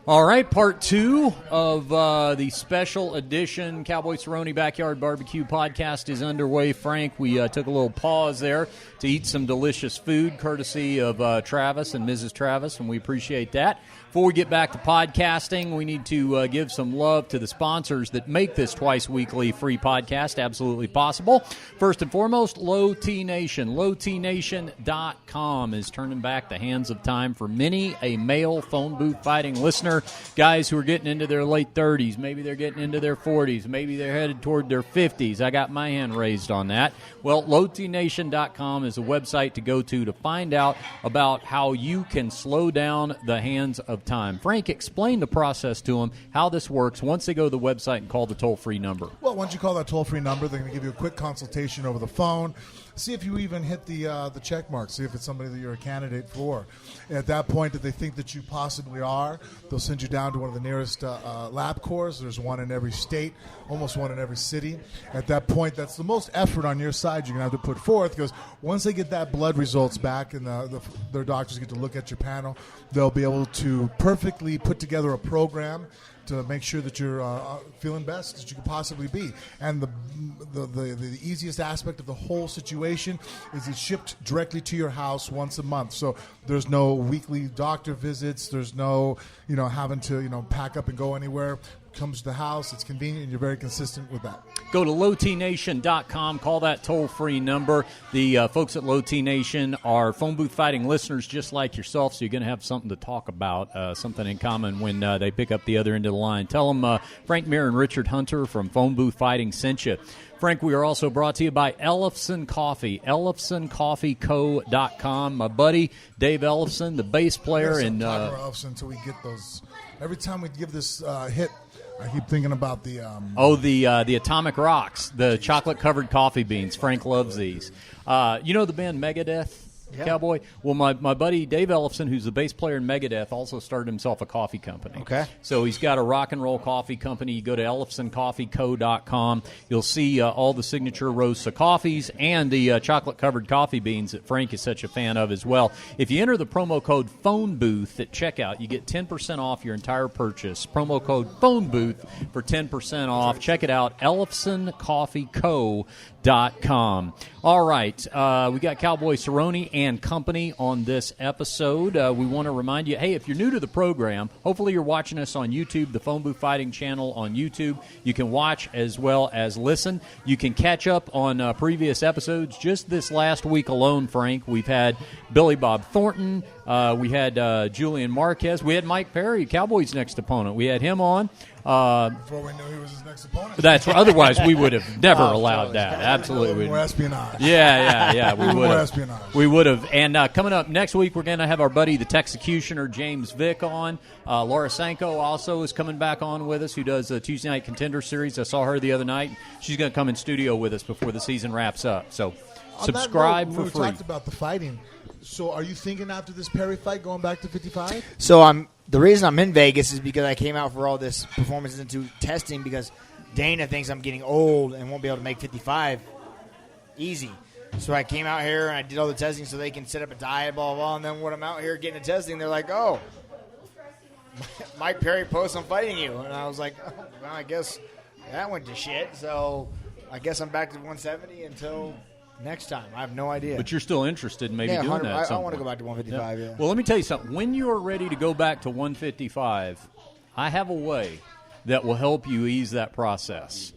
All right, part 2 of the special edition Cowboy Cerrone Backyard Barbecue podcast is underway. Frank, we took a little pause there to eat some delicious food, courtesy of Travis and Mrs. Travis, and we appreciate that. Before we get back to podcasting, we need to give some love to the sponsors that make this twice-weekly free podcast absolutely possible. First and foremost, Low T Nation. LowTNation.com is turning back the hands of time for many a male phone booth fighting listener. Guys who are getting into their late 30s, maybe they're getting into their 40s, maybe they're headed toward their 50s. I got my hand raised on that. Well, LowTNation.com is a website to go to find out about how you can slow down the hands of time. Frank, explain the process to them, how this works once they go to the website and call the toll-free number. Well, once you call that toll-free number, they're going to give you a quick consultation over the phone. See if you even hit the check mark. See if it's somebody that you're a candidate for. And at that point, if they think that you possibly are, they'll send you down to one of the nearest lab cores. There's one in every state, almost one in every city. At that point, that's the most effort on your side you're going to have to put forth, because once they get that blood results back and their doctors get to look at your panel, they'll be able to perfectly put together a program to make sure that you're feeling best that you could possibly be. And the easiest aspect of the whole situation is it's shipped directly to your house once a month. So there's no weekly doctor visits. There's no, having to, pack up and go anywhere. Comes to the house. It's convenient, and you're very consistent with that. Go to lowtnation.com. Call that toll-free number. The folks at Low T Nation are phone booth fighting listeners just like yourself, so you're going to have something to talk about, something in common when they pick up the other end of the line. Tell them Frank Mir and Richard Hunter from Phone Booth Fighting sent you. Frank, we are also brought to you by Ellefson Coffee, EllefsonCoffeeCo.com. My buddy Dave Ellefson, the bass player. And talk about Ellefson until we get those. Every time we give this hit, I keep thinking about the Atomic Rocks, the chocolate-covered coffee beans. Frank loves these. You know the band Megadeth? Cowboy? Well, my buddy Dave Ellefson, who's the bass player in Megadeth, also started himself a coffee company. Okay. So he's got a rock and roll coffee company. You go to ellefsoncoffeeco.com. You'll see all the signature roasts of coffees and the chocolate-covered coffee beans that Frank is such a fan of as well. If you enter the promo code PhoneBooth at checkout, you get 10% off your entire purchase. Promo code PhoneBooth for 10% off. Check it out, ellefsoncoffeeco.com. All right, we got Cowboy Cerrone and company on this episode. We want to remind you, hey, if you're new to the program, hopefully you're watching us on YouTube, the Phone Booth Fighting channel on YouTube. You can watch as well as listen. You can catch up on previous episodes. Just this last week alone, Frank, we've had Billy Bob Thornton. We had Julian Marquez. We had Mike Perry, Cowboys' next opponent. We had him on. Before we knew he was his next opponent. That's right. Otherwise, we would have never allowed that. Absolutely. More espionage. Yeah. We would More have. espionage. We would have. And coming up next week, we're going to have our buddy, the Texecutioner, James Vick, on. Laura Sanko also is coming back on with us, who does the Tuesday Night Contender Series. I saw her the other night. She's going to come in studio with us before the season wraps up. So subscribe for free. We talked about the fighting. So are you thinking after this Perry fight going back to 55? So the reason I'm in Vegas is because I came out for all this Performance Institute testing because Dana thinks I'm getting old and won't be able to make 55 easy. So I came out here and I did all the testing so they can set up a diet, blah, blah, and then when I'm out here getting the testing, they're like, oh, Mike Perry posts I'm fighting you. And I was like, oh, well, I guess that went to shit. So I guess I'm back to 170 until next time. I have no idea. But you're still interested in maybe doing that. I want to go back to 155, yeah. Well, let me tell you something. When you are ready to go back to 155, I have a way that will help you ease that process.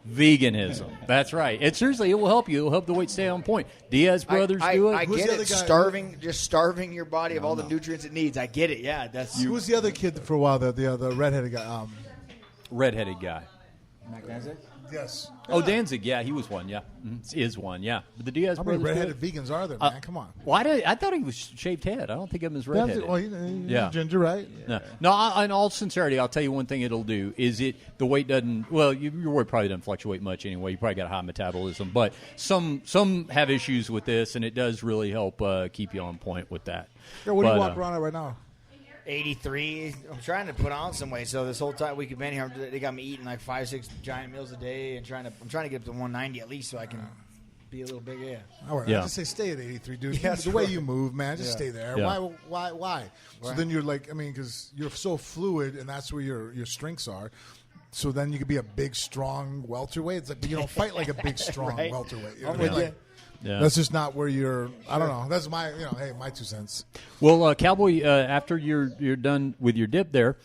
Veganism. That's right. It will help you. It will help the weight stay on point. Diaz brothers do it. I get it. Starving your body of all the nutrients it needs. I get it. Yeah. Who was the other kid for a while? The redheaded guy. Redheaded guy. Mac Danzig? Yes. Oh, Danzig. Yeah, he was one. Yeah, is one. Yeah, but the Diaz How many brothers. redheaded vegans are there, man? Come on. I thought he was shaved head. I don't think of him as redheaded. Well, he's ginger, right? No. In all sincerity, I'll tell you one thing. It'll do is the weight doesn't. Well, your weight probably doesn't fluctuate much anyway. You probably got a high metabolism, but some have issues with this, and it does really help keep you on point with that. Yeah, what do you walk around at right now? 83. I'm trying to put on some weight. So this whole time we've been here, they got me eating like 5-6 giant meals a day, and I'm trying to get up to 190 at least, so I can be a little bigger. Yeah. All right. I just say stay at 83, dude. Yeah, the way you move, man, just stay there. Yeah. Why? Right. So then you're like, because you're so fluid, and that's where your strengths are. So then you could be a big, strong welterweight. It's like, but you don't fight like a big, strong welterweight. You know what I mean? Yeah. That's just not where you're. I don't know. That's my, my 2 cents. Well, Cowboy, after you're done with your dip there,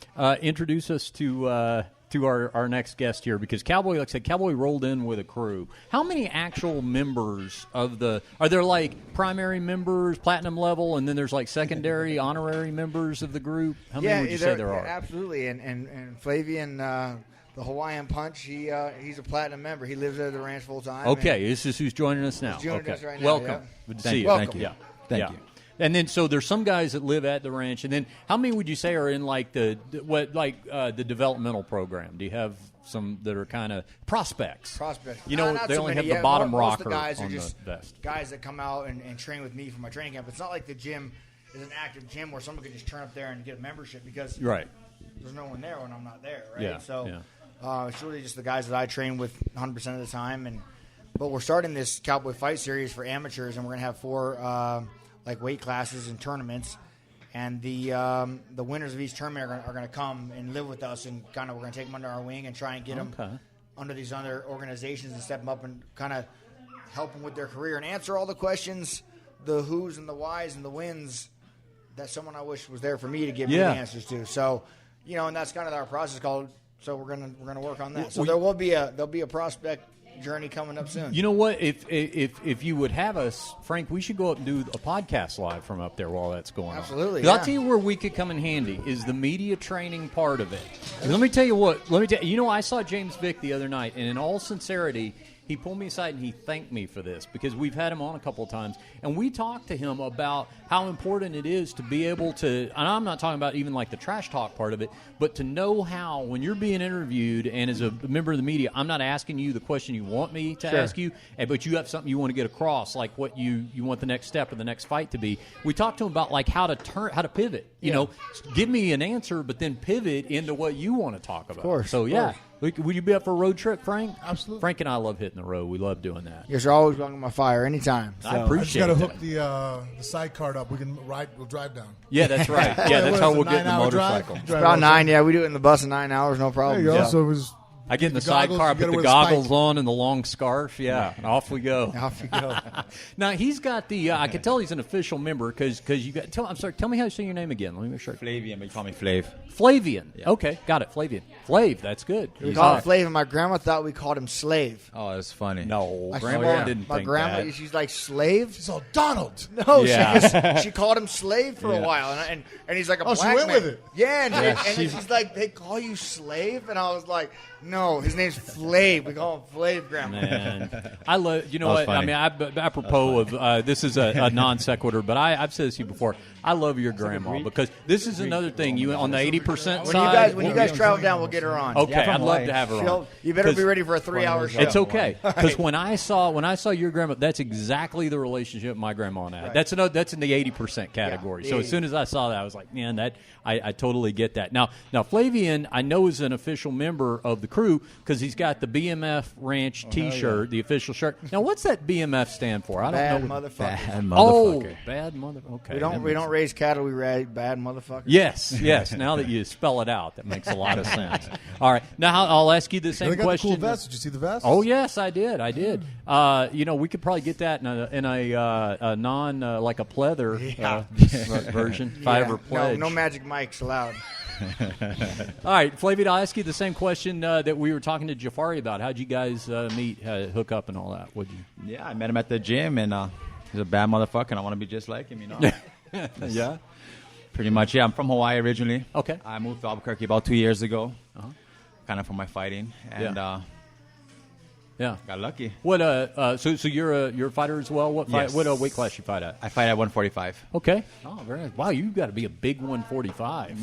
introduce us to our next guest here, because Cowboy, like I said, Cowboy rolled in with a crew. How many actual members are there like primary members, platinum level, and then there's like secondary, honorary members of the group? How many would you say there are? Absolutely, and Flavian. The Hawaiian Punch, he's a platinum member. He lives at the ranch full time. Okay, this is who's joining us now. Us right now. Welcome. Good to see you. Thank you. Yeah. Thank you. And then, so there's some guys that live at the ranch, and then how many would you say are in like the developmental program? Do you have some that are kind of prospects? Prospects. They only have the bottom rocker on the vest. Guys that come out and train with me for my training camp. It's not like the gym is an active gym where someone can just turn up there and get a membership because there's no one there when I'm not there, right? Yeah. So. It's really just the guys that I train with 100% of the time, but we're starting this Cowboy Fight Series for amateurs, and we're gonna have 4 weight classes and tournaments, and the winners of each tournament are gonna come and live with us, and kind of we're gonna take them under our wing and try and get them under these other organizations and step them up and kind of help them with their career and answer all the questions, the who's and the whys and the wins that someone I wish was there for me to give me the answers to. So, and that's kind of our process called. So we're gonna work on that. So there'll be a prospect journey coming up soon. You know what? If you would have us, Frank, we should go up and do a podcast live from up there while that's going on. Absolutely. I'll tell you where we could come in handy is the media training part of it. And let me tell you what. I saw James Vick the other night, and in all sincerity, he pulled me aside and he thanked me for this because we've had him on a couple of times, and we talked to him about how important it is to be able to, and I'm not talking about even like the trash talk part of it, but to know how when you're being interviewed and as a member of the media, I'm not asking you the question you want me to ask you, but you have something you want to get across, like what you want the next step or the next fight to be. We talked to him about like how to pivot. You know, give me an answer, but then pivot into what you want to talk about. Of course. So, yeah. Would you be up for a road trip, Frank? Absolutely. Frank and I love hitting the road. We love doing that. Yes, you're always welcome to my fire anytime. So. I appreciate it. I just got to hook the side card up. We can ride. We'll drive down. Yeah, that's right. Yeah, that's how we'll get in the motorcycle. It's about 9. Yeah, we do it in the bus in 9 hours. No problem. There you go. Yeah. So it was. I get in the sidecar, I put the goggles on and the long scarf, and off we go. Off you go. Now he's got the. I can tell he's an official member because you got. I'm sorry. Tell me how you say your name again. Let me make sure. Flavian, but you call me Flav. Flavian. Yeah. Okay, got it. Flavian. Flav. That's good. We call him Flav, and my grandma thought we called him Slave. Oh, that's funny. No, I grandma swear. didn't My think grandma, that. she's like Slave. She's all Donald. No, Yeah. she called him Slave for a while, and he's like a black she went man. with it. Yeah, and she's like, they call you Slave, and I was like, no, his name's Flav. We call him Flav, Grandma. Man, I love. You know what? funny. I mean, apropos of this is a non sequitur, but I've said this to you before. I love your grandma because this is another thing. You on the 80% side. When you guys travel down, we'll get her on. Okay, I'd love to have her on. You better be ready for a 3-hour show. It's okay because when I saw your grandma, that's exactly the relationship my grandma and I had. Right. That's in the 80% category. Yeah, So as soon as I saw that, I was like, man, that I totally get that. Now Flavian, I know is an official member of the crew because he's got the BMF Ranch T-shirt, the official shirt. Now, what's that BMF stand for? I don't know. Motherfucker. Bad motherfucker. Oh, bad mother. Okay, We don't raise cattle. We raise bad motherfuckers. Yes. Now that you spell it out, that makes a lot of sense. All right, now I'll ask you the same They got question. the cool vest. Did you see the vest? Oh yes, I did. We could probably get that in a non like a pleather version. $5 pledge. No Magic Mike's allowed. All right, Flavia, I'll ask you the same question that we were talking to Jafari about. How'd you guys meet, hook up, and all that? What'd you? Yeah, I met him at the gym, and he's a bad motherfucker, and I want to be just like him, you know. Yeah. Pretty much, yeah. I'm from Hawaii originally. Okay. I moved to Albuquerque about 2 years ago, kind of for my fighting, and Yeah. got lucky. What? So you're a fighter as well. What fight? Yes. What weight class you fight at? I fight at 145. Okay. Oh, very nice. Wow, you've got to be a big 145,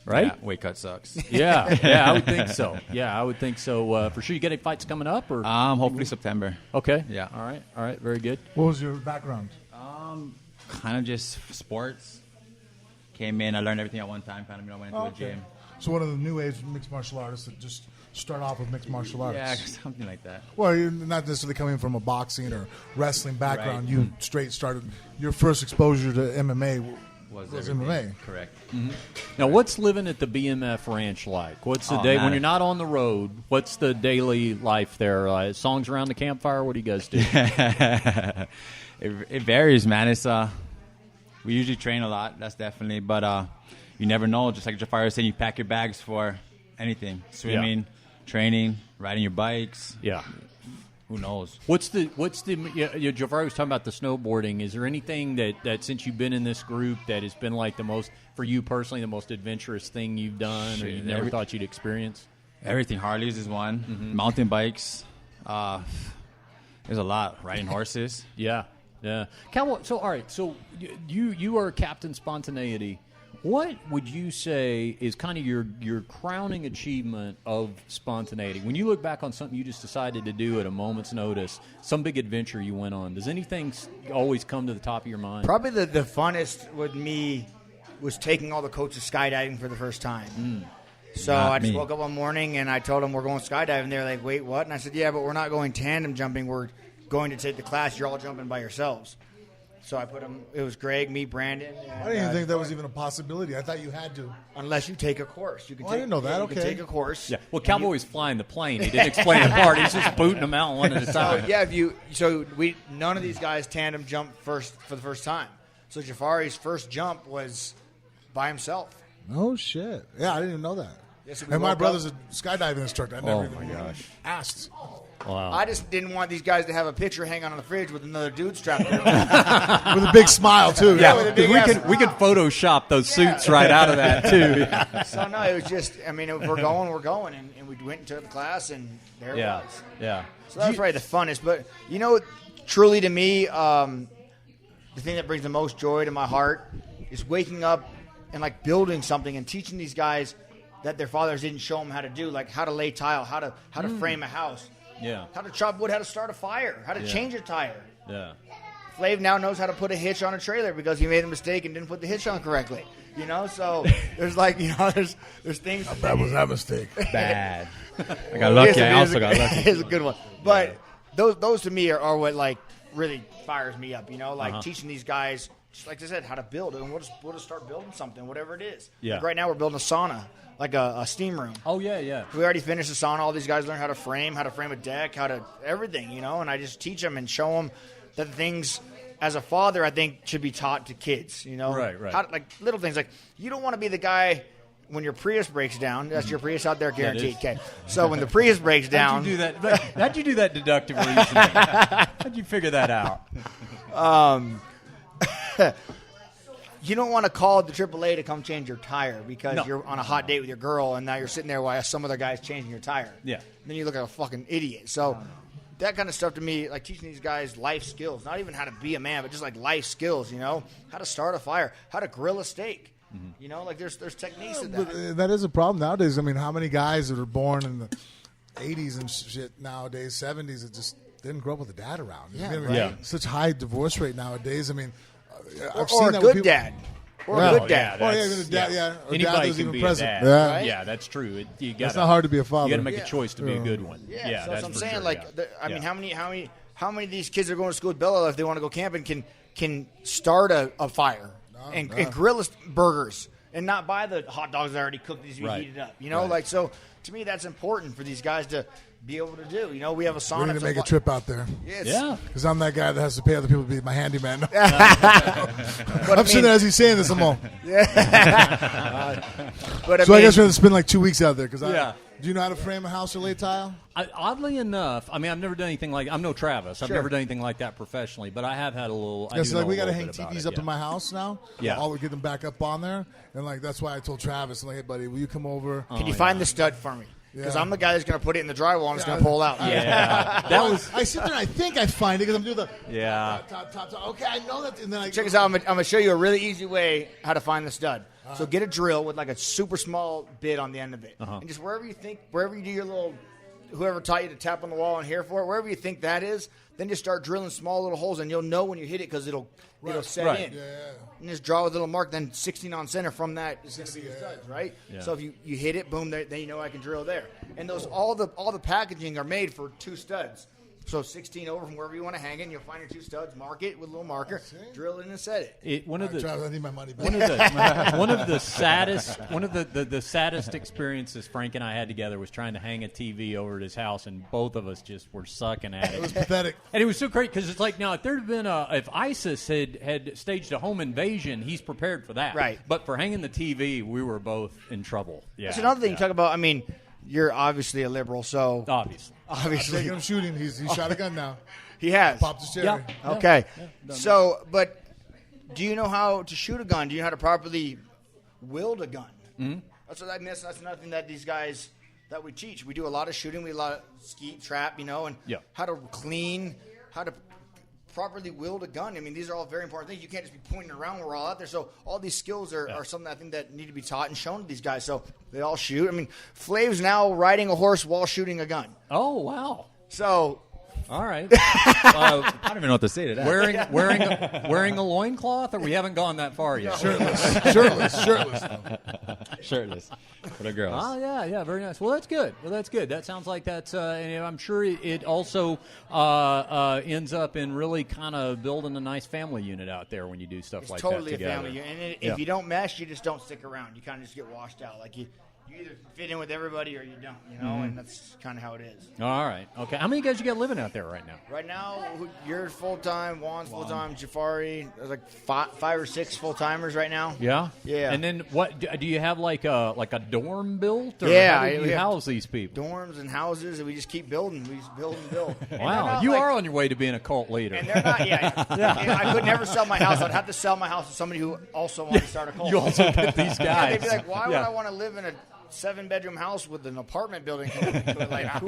right? Yeah, weight cut sucks. Yeah, I would think so. Yeah, I would think so for sure. You got any fights coming up, or Hopefully September. okay? Yeah. All right, very good. What was your background? Kind of just sports. Came in, I learned everything at one time. Kind of, went into the gym. So one of the new age mixed martial artists that just start off with mixed martial arts. Yeah, something like that. Well, you're not necessarily coming from a boxing or wrestling background. Right. You straight started. Your first exposure to MMA was everything. MMA. Correct. Now, what's living at the BMF Ranch like? What's the day man. when you're not on the road? What's the daily life there? Songs around the campfire? What do you guys do? It varies, man. It's we usually train a lot. That's definitely, but you never know. Just like Jafari was saying, you pack your bags for anything: swimming, training, riding your bikes. Yeah. Who knows? What's the Jafari was talking about the snowboarding. Is there anything that since you've been in this group that has been like the most, for you personally, the most adventurous thing you've done or you never thought you'd experience? Everything. Harleys is one. Mountain bikes. There's a lot. Riding horses. Yeah. Cowboy, so all right, so you are Captain Spontaneity. What would you say is kind of your crowning achievement of spontaneity? When you look back on something you just decided to do at a moment's notice, some big adventure you went on, does anything always come to the top of your mind? Probably the funnest with me was taking all the coaches skydiving for the first time. So I just woke up one morning and I told them we're going skydiving. They're like, wait, what? And I said, yeah, but we're not going tandem jumping. We're going to take the class. You're all jumping by yourselves. So I put them. It was Greg, me, Brandon. And, I didn't even think that was even a possibility. I thought you had to. Unless you take a course. You can I didn't know that. You Okay. can take a course. Yeah. Well, Cowboy was flying the plane. He didn't explain the part. He's just booting them out one at a time. None of these guys tandem jumped for the first time. So Jafari's first jump was by himself. No shit. Yeah, I didn't even know that. Yes, and my brother's a skydiving instructor. I never even gosh. asked. Wow. I just didn't want these guys to have a picture hang on the fridge with another dude strapped to with a big smile too. Yeah, with a big we could Photoshop those suits right out of that too. So no, it was just. I mean, if we're going, we're going, and we went into the class, and there it was. Yeah. So that was probably the funnest. But truly to me, the thing that brings the most joy to my heart is waking up and like building something and teaching these guys that their fathers didn't show them how to do, like how to lay tile, how to frame a house, how to chop wood, how to start a fire, how to change a tire. Yeah. Flav now knows how to put a hitch on a trailer because he made a mistake and didn't put the hitch on correctly. So there's like there's things. How bad was that mistake? Bad. I got lucky. I also got lucky. It's a good one, but those to me are what like really fires me up. Teaching these guys, just like I said, how to build, and we'll just start building something, whatever it is. Yeah. Like right now we're building a sauna, like a steam room. Oh yeah. We already finished the sauna. All these guys learn how to frame a deck, how to everything, and I just teach them and show them that the things as a father I think should be taught to kids, Right. How, like little things like you don't want to be the guy when your Prius breaks down. That's your Prius out there guaranteed. Okay, so when the Prius breaks down, how'd you do that deductive reasoning? How'd you figure that out? You don't want to call the AAA to come change your tire because you're on a hot date with your girl and now you're sitting there while some other guy's changing your tire. Yeah. And then you look like a fucking idiot. So that kind of stuff to me, like teaching these guys life skills, not even how to be a man, but just like life skills, how to start a fire, how to grill a steak. Like there's techniques to that. But that is a problem nowadays. I mean, how many guys that are born in the 80s and shit nowadays, 70s, that just didn't grow up with a dad around? Such high divorce rate nowadays. I mean, I've seen or that a with good people. dad. Or a good dad. Or even a dad, Or Anybody dad can even be present. a dad. Yeah. Right? Yeah, that's true. It's not hard to be a father. You got to make a choice to be a good one. Yeah, so that's what I'm for saying. sure, Like, yeah. I mean, how many of these kids are going to school with Bella if they want to go camping can start a fire and grill burgers and not buy the hot dogs that are already cooked these to be heated up. Like so. To me, that's important for these guys to be able to do. We have a sauna. We need to make a trip out there. Yeah. Because I'm that guy that has to pay other people to be my handyman. But I'm sitting there as he's saying this, I'm all. But So I guess we're going to spend like 2 weeks out there. Yeah. Do you know how to frame a house or lay tile? Oddly enough, I mean, I've never done anything like. I'm no Travis. I've never done anything like that professionally, but I have had a little. Yeah, so like we got to hang TVs up in my house now. Yeah. I'll get them back up on there, and like that's why I told Travis, like, hey buddy, will you come over? Can you find the stud for me? Because I'm the guy that's going to put it in the drywall and it's going to pull out. Yeah, that was. I sit there and I think I find it because I'm doing the top. Okay, I know that. And then Check this out. I'm going to show you a really easy way how to find the stud. So get a drill with like a super small bit on the end of it. And just wherever you do your little, whoever taught you to tap on the wall and here for it, wherever you think that is, then just start drilling small little holes and you'll know when you hit it because it'll set in. Yeah. And just draw a little mark, then 16 on center from that is going to be your studs, right? Yeah. So if you hit it, boom, then you know I can drill there. And those all the packaging are made for 2 studs. So 16 over from wherever you want to hang it, and you'll find your 2 studs, mark it with a little marker, drill it, and set it. One of the Travis, I need my money back. one of the saddest experiences Frank and I had together was trying to hang a TV over at his house, and both of us just were sucking at it. It was pathetic. And it was so great because it's like now if there had been if ISIS had staged a home invasion, he's prepared for that. Right. But for hanging the TV, we were both in trouble. Yeah. That's another thing you talk about. I mean, you're obviously a liberal, so obviously. Taking him shooting. He's shot a gun now. He has. Popped his cherry. Yeah. Okay. So, but do you know how to shoot a gun? Do you know how to properly wield a gun? Mm-hmm. That's what I miss. That's another thing that these guys that we teach. We do a lot of shooting. We do a lot of skeet, trap, and how to clean, how to properly wield a gun. I mean, these are all very important things. You can't just be pointing around. We're all out there. So all these skills are something I think that need to be taught and shown to these guys. So they all shoot. I mean, Flav's now riding a horse while shooting a gun. Oh, wow. So... All right. I don't even know what to say to that. Wearing a loincloth, or we haven't gone that far yet? Shirtless. Shirtless for the girls. Oh, yeah, very nice. Well, that's good. That sounds like that's, and I'm sure it also ends up in really kind of building a nice family unit out there when you do stuff like that together. Totally a family unit. And if you don't mesh, you just don't stick around. You kind of just get washed out. Like you either fit in with everybody or you don't, you know, and that's kind of how it is. All right. Okay. How many guys you got living out there right now? Right now, you're full-time, Juan's full-time, Jafari. There's like five or six full-timers right now. Yeah? Yeah. And then what, do you have like a dorm built? Or Yeah. how do you house these people? Dorms and houses, and we just keep building. We just build and build. Wow. You are on your way to being a cult leader. And they're not, I could never sell my house. I'd have to sell my house to somebody who also wanted to start a cult. You also get these guys. They'd be like, why would I want to live in a 7-bedroom house with an apartment building? Like,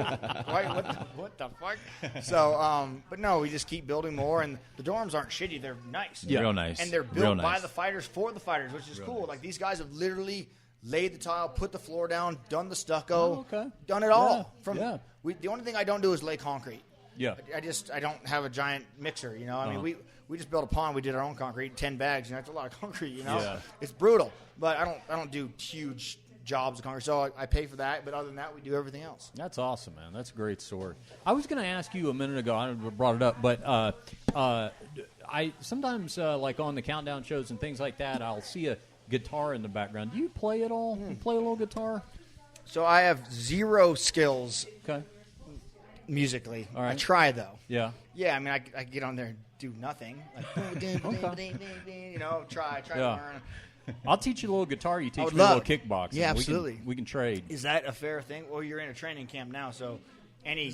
what the fuck? So, but no, we just keep building more, and the dorms aren't shitty. They're nice. Yeah. Real nice. And they're built by the fighters for the fighters, which is cool. Like, these guys have literally laid the tile, put the floor down, done the stucco, done it all. The only thing I don't do is lay concrete. Yeah. I don't have a giant mixer, you know. I mean, we just built a pond. We did our own concrete, 10 bags. You know, it's a lot of concrete, you know. Yeah. It's brutal, but I don't do huge jobs of concrete. So I pay for that, but other than that, we do everything else. That's awesome, man. That's a great story. I was going to ask you a minute ago. I brought it up, but I sometimes like on the countdown shows and things like that, I'll see a guitar in the background. Do you play at all? You play a little guitar? So I have zero skills. Okay. Musically. All right. I try, though. Yeah. Yeah, I mean, I get on there and do nothing. Like, you know, try to learn. I'll teach you a little guitar. You teach me a little kickboxing. Yeah, absolutely. We can trade. Is that a fair thing? Well, you're in a training camp now, so any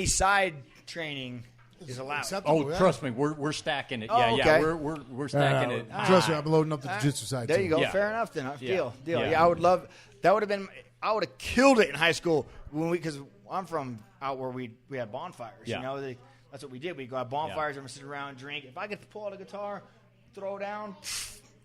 side training is allowed. Trust me, we're stacking it. Oh, yeah, okay. we're stacking it. Trust me, I'm loading up the jiu-jitsu side. There you go. Yeah. Fair enough then. Deal. Yeah. I would love that. Would have been. I would have killed it in high school because I'm from out where we had bonfires. Yeah. You know, that's what we did. We go have bonfires and sit around and drink. If I could pull out a guitar, throw down,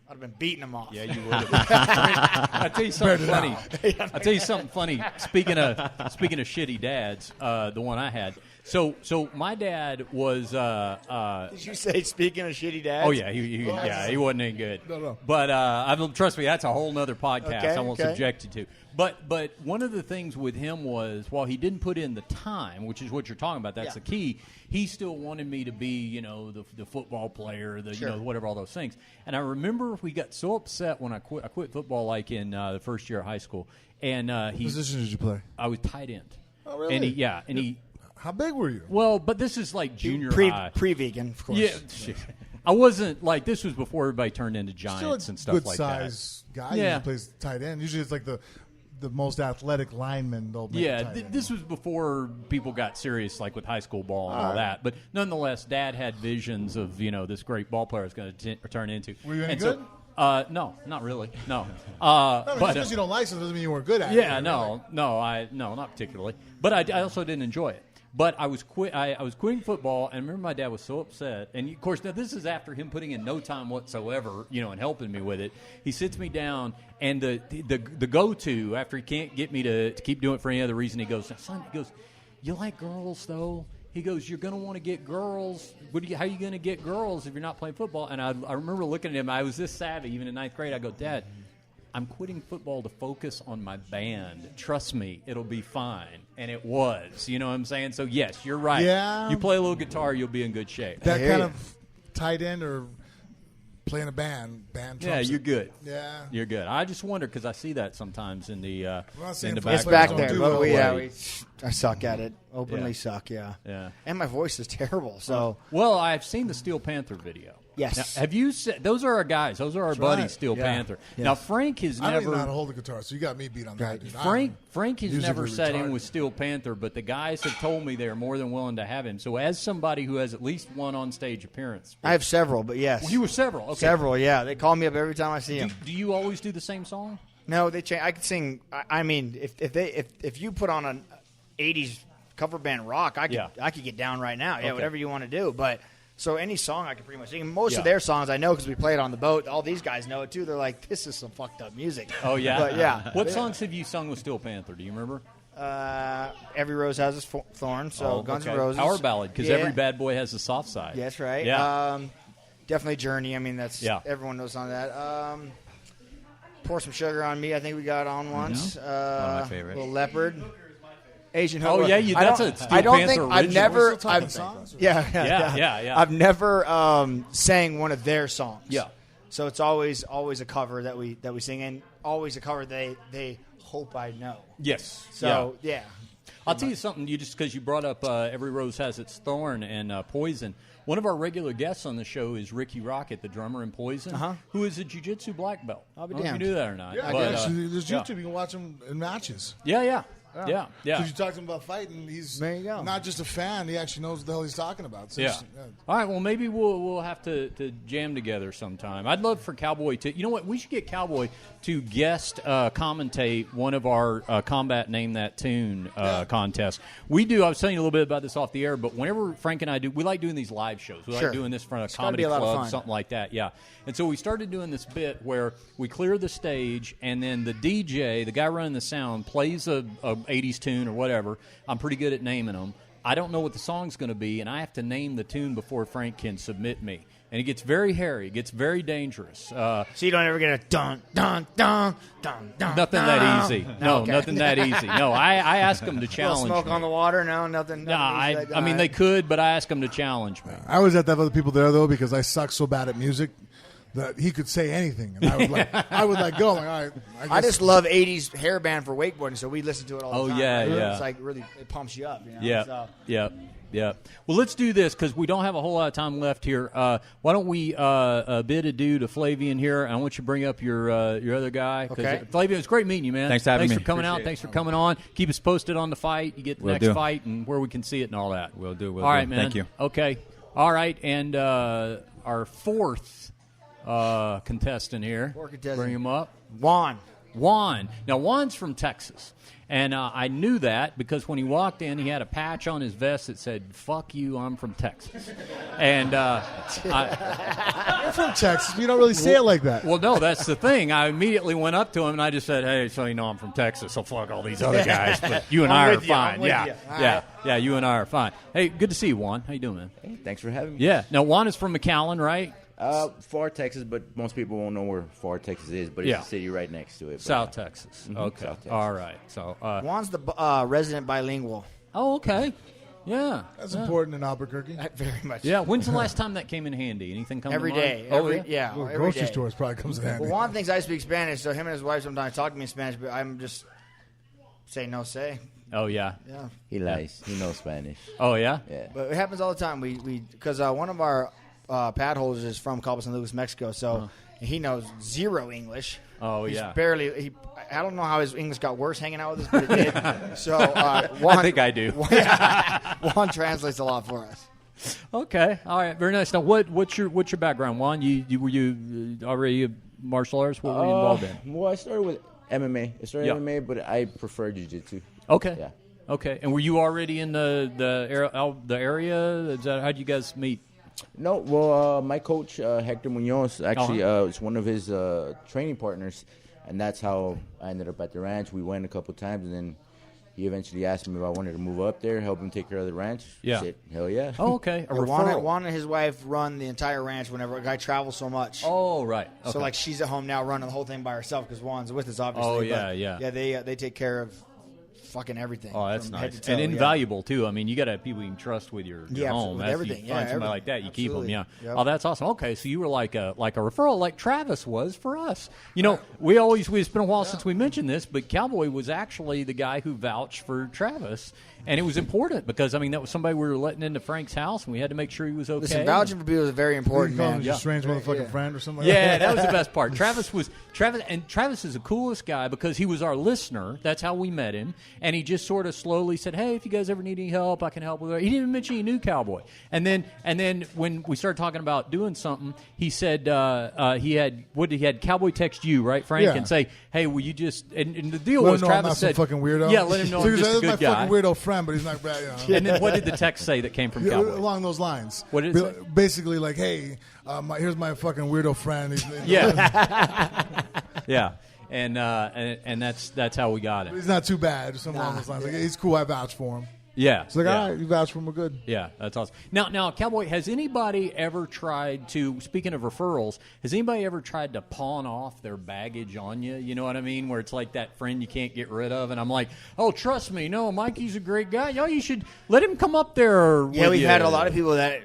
I'd have been beating them off. Yeah, you would have. I'll tell you something funny. I'll tell you something funny. Speaking of shitty dads, the one I had. So my dad was. Did you say speaking of shitty dads? Oh yeah, he wasn't any good. No. But trust me, that's a whole nother podcast. Okay, I won't subject you to. But one of the things with him was while he didn't put in the time, which is what you're talking about, that's the key. He still wanted me to be, the football player, whatever, all those things. And I remember we got so upset when I quit. I quit football like in the first year of high school. And what position did you play? I was tight end. Oh really? And he. How big were you? Well, but this is like junior high. Pre-vegan, of course. Yeah. I wasn't like this was before everybody turned into giants and stuff like that. Good size guy who plays tight end. Usually it's like the most athletic lineman. This was before people got serious, like with high school ball and all that. But nonetheless, Dad had visions of this great ball player I was going to turn into. Were you any good? No, not really. No. But because you don't like it doesn't mean you weren't good at it. Yeah, no, not particularly. But I also didn't enjoy it. But I was quitting football, and I remember my dad was so upset. And of course, now this is after him putting in no time whatsoever, and helping me with it. He sits me down, and the go-to after he can't get me to keep doing it for any other reason, he goes, "Son," he goes, "You like girls though?" He goes, "You're going to want to get girls. How are you going to get girls if you're not playing football?" And I remember looking at him. I was this savvy, even in ninth grade. I go, "Dad, I'm quitting football to focus on my band. Trust me, it'll be fine." And it was. You know what I'm saying? So, yes, you're right. Yeah. You play a little guitar, you'll be in good shape. That kind of tight end or playing a band yeah, you're good. Yeah. You're good. I just wonder because I see that sometimes in the background. It's back there, but I suck at it. Openly suck, yeah. And my voice is terrible. So well, I've seen the Steel Panther video. Yes. Now, have you seen? Those are our guys. Those are our buddies, Steel Panther. Yes. Now, Frank has I never. don't even know how to hold a guitar, so you got me beat on that. Dude. Frank has never sat in with Steel Panther, but the guys have told me they're more than willing to have him. So, as somebody who has at least one on-stage appearance. I have several, but yes. Well, you were several. Okay. Several, yeah. They call me up every time I see them. Do you always do the same song? No, they change. I could sing. I mean, if you put on an 80s cover band rock, I could get down right now. Yeah, whatever you want to do, but. So any song I can pretty much sing. Most of their songs I know because we play it on the boat. All these guys know it too. They're like, this is some fucked up music. Oh, yeah? But, yeah. What songs have you sung with Steel Panther? Do you remember? Every Rose Has Its Thorn, so Guns N' Roses. Power ballad, because every bad boy has a soft side. Yeah, that's right. Yeah. Definitely Journey. I mean, that's everyone knows on that. Pour Some Sugar on Me, I think we got on once. One of my favorites. Little Leopard. Asian Hobo. Oh, yeah, that's a Steel Panther original. I've never sang one of their songs. Yeah. So it's always a cover that we sing, and always a cover they hope I know. Yes. So, yeah. I'll tell you something, because you brought up Every Rose Has Its Thorn and Poison. One of our regular guests on the show is Ricky Rocket, the drummer in Poison, who is a jiu-jitsu black belt. I'll be I don't know if damned. you knew that or not. Yeah, but, actually, there's YouTube. You can watch him in matches. Yeah. Because you talk to him about fighting, he's There you go. not just a fan. He actually knows what the hell he's talking about. So Yeah. it's- All right. Well, maybe we'll have to jam together sometime. I'd love for Cowboy to. You know what? We should get Cowboy to guest commentate one of our Combat Name That Tune contests. We do. I was telling you a little bit about this off the air, but whenever Frank and I do, we like doing these live shows. We like doing this in front of a comedy be a lot of club, fun. something like that. Yeah. And so we started doing this bit where we clear the stage, and then the DJ, the guy running the sound, plays a 80s tune or whatever. I'm pretty good at naming them. I don't know what the song's going to be, and I have to name the tune before Frank can submit me. And it gets very hairy. It gets very dangerous. So you don't ever get a dun, dun, dun, dun, dun. Nothing that easy. No, okay. nothing that easy. No, I ask them to Little challenge smoke me. on the water? No, nothing. No, I mean, they could, but I ask them to challenge me. I always have to have other people there, though, because I suck so bad at music that he could say anything. And I would go. Like, all right, I just love 80s hair band for wakeboarding, so we listen to it all the time. yeah, right? yeah. It's like really, it pumps you up. You know? Yeah, So, yeah. Well, let's do this because we don't have a whole lot of time left here. Why don't we bid adieu to Flavian here? I want you to bring up your other guy. Okay. Flavian, it's great meeting you, man. Thanks for having me. Thanks for coming out. Appreciate it. Thanks for coming on. Keep us posted on the fight. You get the Will next do. fight and where we can see it and all that. Will do. All right, man. Thank you. Okay. All right, and our fourth contestant here. Fourth contestant. Bring him up. Juan. Now, Juan's from Texas. And I knew that because when he walked in, he had a patch on his vest that said, "Fuck you, I'm from Texas." And You're from Texas. You don't really say it like that. well, no, that's the thing. I immediately went up to him and I just said, "Hey, so you know I'm from Texas, so fuck all these other guys, but you and I are with you. I'm fine." with Yeah, you. All yeah, right. yeah. You and I are fine. Hey, good to see you, Juan. How you doing, man? Hey, thanks for having me. Yeah. Now, Juan is from McAllen, right? Far Texas, but most people won't know where Far Texas is, but it's Yeah. a city right next to it. But, South Texas. Okay. South Texas. All right. So. Juan's the resident bilingual. Oh, okay. Yeah. That's important in Albuquerque. Very much. Yeah. When's the last time that came in handy? Anything come Every to mind? day. Oh, Every, yeah. yeah. every Grocery day. stores probably comes in handy. Well, Juan thinks I speak Spanish, so him and his wife sometimes talk to me in Spanish, but I'm just say no say. Oh, yeah. Yeah. He lies. He knows Spanish. Oh, yeah. Yeah. But it happens all the time. We because one of our pad holders is from Cabo San Lucas, Mexico, so he knows zero English. Oh, He's yeah. barely. I don't know how his English got worse hanging out with us, but it did. So Juan, I think I do. Juan translates a lot for us. Okay. All right. Very nice. Now, what's your background, Juan? Were you already martial arts? What were you involved in? Well, I started with MMA. I started Yeah. MMA, but I prefer jiu-jitsu. Okay. Yeah. Okay. And were you already in the area? Is that how'd you guys meet? No, well, my coach, Hector Munoz, actually is one of his training partners, and that's how I ended up at the ranch. We went a couple times, and then he eventually asked me if I wanted to move up there, help him take care of the ranch. Yeah. I said, hell yeah. Oh, okay. A Yeah, referral. Juan and his wife run the entire ranch whenever a guy travels so much. Oh, right. Okay. So, like, she's at home now running the whole thing by herself because Juan's with us, obviously. Oh, but, yeah, yeah. Yeah, they take care of fucking everything. Oh, that's from head nice. to toe, And yeah. invaluable, too. I mean, you got to have people you can trust with your Yeah, home. with That's- everything. You Yeah, find somebody everything. like that, you keep them, Absolutely. yeah. Yep. Oh, that's awesome. Okay, so you were like a referral, like Travis was for us. You know, it's been a while since we mentioned this, but Cowboy was actually the guy who vouched for Travis. And it was important because, I mean, that was somebody we were letting into Frank's house, and we had to make sure he was okay. Listen, vouching for people is very important, You call him man. just a strange motherfucking friend or something like Yeah, that. that was the best part. Travis is the coolest guy because he was our listener. That's how we met him. And he just sort of slowly said, "Hey, if you guys ever need any help, I can help with it." He didn't even mention he knew Cowboy. And then when we started talking about doing something, he said he had Cowboy text you, right, Frank, Yeah. and say, "Hey, will you just?" And the deal Let was him know I'm Travis not some said, fucking weirdo. "Yeah, let him know So I'm he just goes, a "That's good my guy." fucking weirdo friend, but he's not bad. And then what did the text say that came from Yeah, Cowboy? along those lines. What did it say? Basically, like, hey, here's my fucking weirdo friend. Yeah, yeah, and that's how we got it. He's not too bad. Something along those lines. Like, he's cool. I vouch for him. Yeah, It's like, yeah. all right, you vouch for him. We're good. Yeah, that's awesome. Now, Cowboy, has anybody ever tried to, speaking of referrals, has anybody ever tried to pawn off their baggage on you? You know what I mean? Where it's like that friend you can't get rid of, and I'm like, oh, trust me, no, Mikey's a great guy. Yo, you should let him come up there Yeah, with we've you. had a lot of people that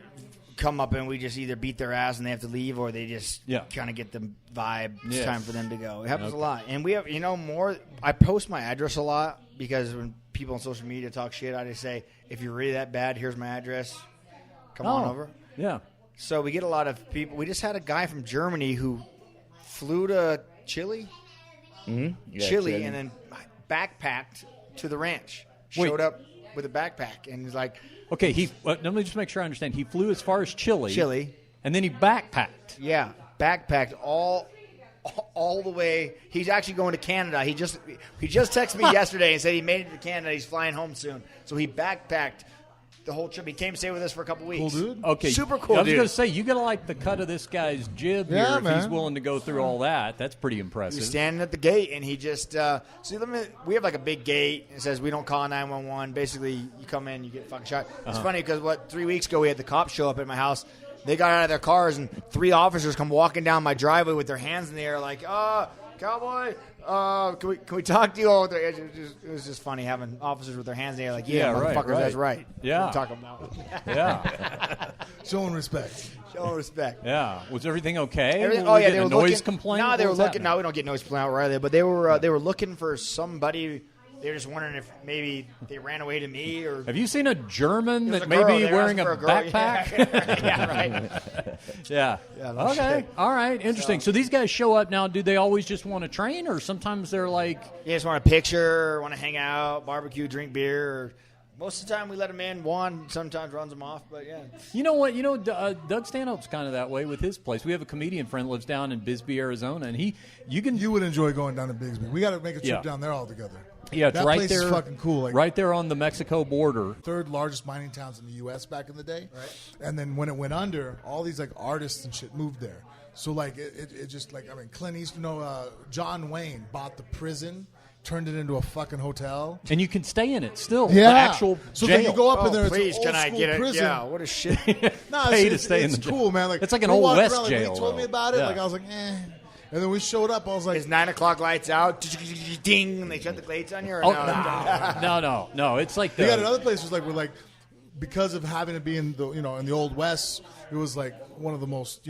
come up and we just either beat their ass and they have to leave, or they just Yeah. kind of get the vibe. It's Yes. time for them to go. It happens a lot. And we have, more. I post my address a lot because when people on social media talk shit, I just say, if you're really that bad, here's my address. Come on over. Yeah. So we get a lot of people. We just had a guy from Germany who flew to Chile, Yeah, Chile, and then backpacked to the ranch. Wait. Showed up with a backpack and he's like, Okay, let me just make sure I understand. He flew as far as Chile. And then he backpacked. yeah, backpacked all the way. He's actually going to Canada. He just texted me yesterday and said he made it to Canada. He's flying home soon. So he backpacked the whole trip. He came to stay with us for a couple weeks. Cool dude. Okay. Super cool I was dude. going to say, you got to like the cut of this guy's jib Yeah, here if man. he's willing to go through all that. That's pretty impressive. He's standing at the gate, and he just we have like a big gate. It says we don't call 911. Basically, you come in, you get fucking shot. It's funny because 3 weeks ago we had the cops show up at my house. They got out of their cars, and 3 officers come walking down my driveway with their hands in the air, like, cowboy, can we talk to you? It was just funny having officers with their hands in the air, like, yeah, right, motherfuckers, that's right. Yeah. We're talking about Yeah. Showing respect. showing respect. Yeah. Was everything okay? Everything, Were we they getting were a noise looking, complaint? No, they What were was looking. happening? No, we don't get noise complaint out right there. But they were looking for somebody. They were just wondering if maybe they ran away to me or. Have you seen a German It was that a may girl. be They were wearing a asking for girl. backpack? Yeah, right. Yeah. Yeah, no Okay. shit. All right. Interesting. So these guys show up now. Do they always just want to train, or sometimes they're like, You just want a picture, want to hang out, barbecue, drink beer. Or most of the time we let them in. Juan sometimes runs them off, but yeah. you know what? Doug Stanhope's kind of that way with his place. We have a comedian friend who lives down in Bisbee, Arizona, and You would enjoy going down to Bigsby. We got to make a trip Yeah. down there all together. Yeah, it's that right place there. is fucking cool. Like, right there on the Mexico border. third largest mining towns in the U.S. back in the day. Right. And then when it went under, all these like artists and shit moved there. So like it just like Clint Eastwood, John Wayne bought the prison, turned it into a fucking hotel. And you can stay in it still. Yeah. The actual so jail. then you go up in there. Please, it's an can I old get school it? prison. Yeah, what a shit. No, Pay it's to stay in it's the jail. cool, man. Like It's like an we old walked West around, like, jail, When he told me though. about it, Yeah. like I was like, eh. And then we showed up. I was like, Is 9 o'clock lights out? Ding, and they shut the lights on you? Or Oh, no? no. It's like they got another place was like we're like because of having to be in the in the old West, it was like one of the most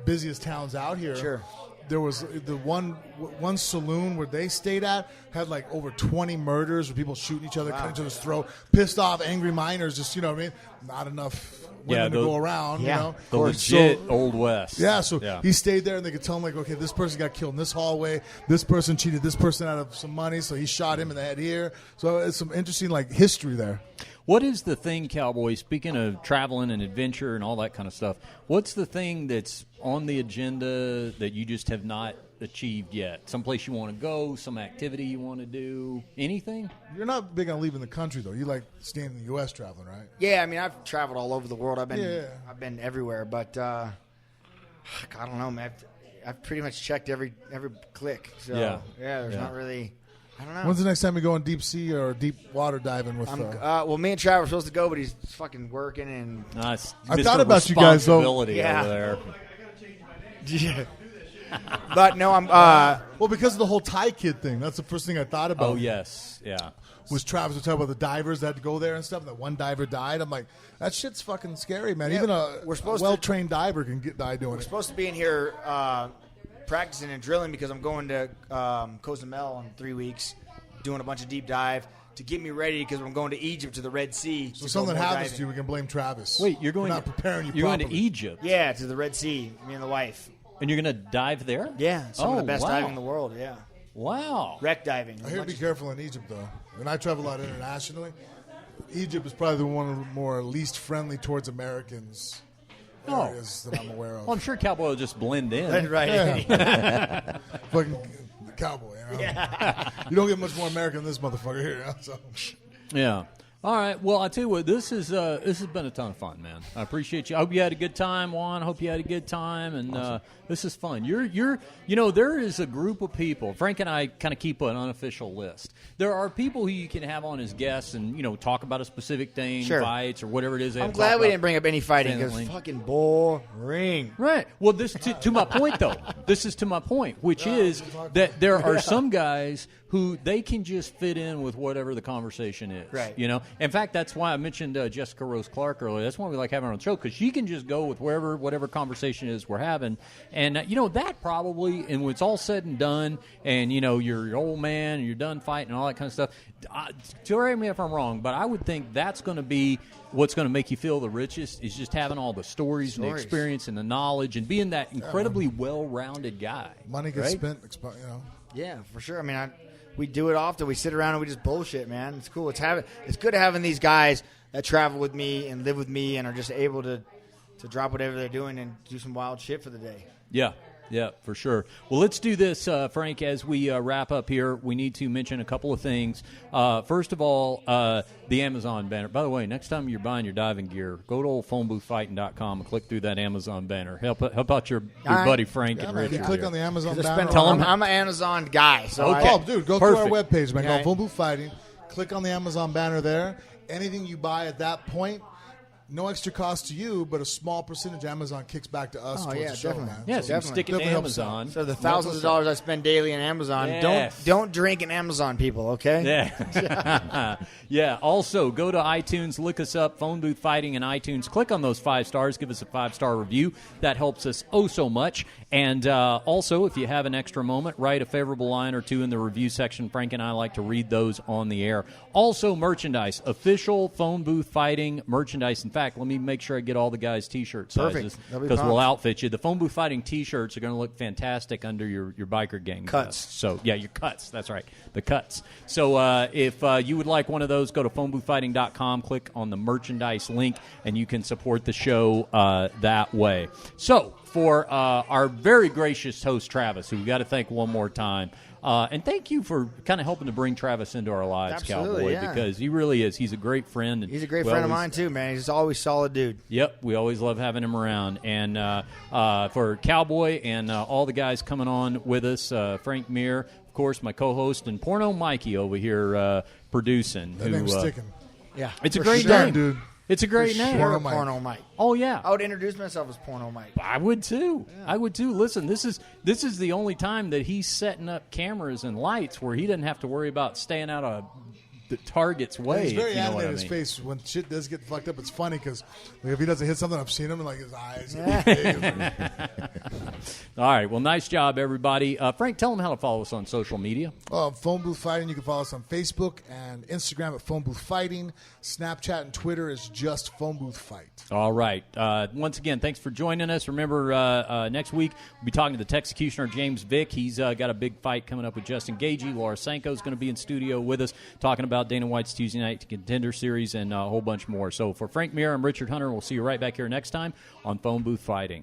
busiest towns out here. Sure. There was the one saloon where they stayed at had like over 20 murders with people shooting each other, cutting each other's throat, pissed off angry miners. Just not enough women to go around. Yeah. the legit Old West. Yeah, so Yeah. he stayed there, and they could tell him, like, okay, this person got killed in this hallway. This person cheated this person out of some money, so he shot him in the head here. So it's some interesting, like, history there. What is the thing, Cowboy, speaking of traveling and adventure and all that kind of stuff, what's the thing that's on the agenda that you just have not achieved yet? Someplace you want to go, some activity you want to do, anything? You're not big on leaving the country, though. You like staying in the U.S. traveling, right? Yeah, I mean, I've traveled all over the world. I've been everywhere, but I don't know, man. I've pretty much checked every click. So there's not really. I don't know. When's the next time we go on deep sea or deep water diving with? Well, me and Travis were supposed to go, but he's fucking working and. I thought about you guys, though. Yeah. Over there. Yeah. But no, I'm. Well, because of the whole Thai kid thing, that's the first thing I thought about. Oh yes, yeah. Was Travis was talking about the divers that had to go there and stuff, and that one diver died. I'm like, that shit's fucking scary, man. Yeah, Even a well-trained diver can die doing it. We're supposed to be in here practicing and drilling because I'm going to Cozumel in 3 weeks, doing a bunch of deep dive to get me ready because I'm going to Egypt to the Red Sea. So something happens to you, we can blame Travis. Wait, you're going? We're not preparing you. You're properly. going to Egypt? Yeah, to the Red Sea. Me and the wife. And you're going to dive there? Yeah, some of the best wow. diving in the world. Yeah. Wow. Wreck diving. I hear to be careful in Egypt, though. And I travel a lot internationally. Egypt is probably the one of the more least friendly towards Americans areas that I'm aware of. Well, I'm sure Cowboy will just blend in. Right. Yeah. Fucking cowboy. Yeah. You don't get much more American than this motherfucker here. So. Yeah. All right. Well, I tell you what, this has been a ton of fun, man. I appreciate you. I hope you had a good time, Juan. I hope you had a good time, and awesome. This is fun. There is a group of people. Frank and I kind of keep an unofficial list. There are people who you can have on as guests and talk about a specific thing, fights or whatever it is. I'm glad we didn't bring up any fighting because it's fucking boring. Right. Well, this to my point though. This is to my point, which is that there are some guys who they can just fit in with whatever the conversation is. Right. In fact, that's why I mentioned Jessica Rose Clark earlier. That's why we like having her on the show, because she can just go with whatever conversation it is we're having. And, that probably, and when it's all said and done, and, you're your old man, and you're done fighting and all that kind of stuff, correct me if I'm wrong, but I would think that's going to be what's going to make you feel the richest, is just having all the stories and the experience and the knowledge and being that incredibly well-rounded guy. Money gets spent, Yeah, for sure. I mean, we do it often. We sit around and we just bullshit, man. It's cool. It's good having these guys that travel with me and live with me and are just able to drop whatever they're doing and do some wild shit for the day. Yeah, for sure. Well, let's do this, Frank, as we wrap up here. We need to mention a couple of things. First of all, the Amazon banner. By the way, next time you're buying your diving gear, go to oldphoneboothfighting.com and click through that Amazon banner. Help out your buddy Frank and Richard. You click here. on the Amazon banner. Tell them I'm an Amazon guy. So dude, go to our webpage, man. Go Phone Booth Fighting. Click on the Amazon banner there. Anything you buy at that point, no extra cost to you, but a small percentage Amazon kicks back to us. Oh, yeah, the show, definitely. man. Yeah, So so you stick it to Amazon. So the thousands of dollars I spend daily in Amazon, don't drink in Amazon, people, okay? Yeah. Yeah. Also, go to iTunes, look us up, Phone Booth Fighting in iTunes. Click on those 5 stars. Give us a 5-star review. That helps us so much. And also, if you have an extra moment, write a favorable line or two in the review section. Frank and I like to read those on the air. Also, merchandise. Official Phone Booth Fighting merchandise. In fact, let me make sure I get all the guys' T-shirt sizes, because we'll outfit you. The Phone Booth Fighting T-shirts are going to look fantastic under your biker gang cuts. So, yeah, your cuts. That's right, the cuts. So if you would like one of those, go to phoneboothfighting.com, click on the merchandise link, and you can support the show that way. So for our very gracious host, Travis, who we got to thank one more time, and thank you for kind of helping to bring Travis into our lives, Absolutely, Cowboy, because he really is. He's a great friend. And he's a great friend of mine, too, man. He's always solid dude. Yep, we always love having him around. And for Cowboy and all the guys coming on with us, Frank Mir, of course, my co-host, and Porno Mikey over here producing. That name's sticking. Yeah. It's a great name, dude. It's a great name. Porno Mike. Oh, yeah. I would introduce myself as Porno Mike. I would, too. Yeah. I would, too. Listen, this is the only time that he's setting up cameras and lights where he doesn't have to worry about staying out of the target's way. He's very animated his face. When shit does get fucked up, it's funny because if he doesn't hit something, I've seen him and his eyes. All right. Well, nice job, everybody. Frank, tell them how to follow us on social media. Phone Booth Fighting. You can follow us on Facebook and Instagram at Phone Booth Fighting. Snapchat and Twitter is just Phone Booth Fight. All right. Once again, thanks for joining us. Remember, next week we'll be talking to the Texecutioner, James Vick. He's got a big fight coming up with Justin Gagey. Laura Sanko is going to be in studio with us talking about Dana White's Tuesday Night Contender Series and a whole bunch more. So for Frank Mir, I'm Richard Hunter. We'll see you right back here next time on Phone Booth Fighting.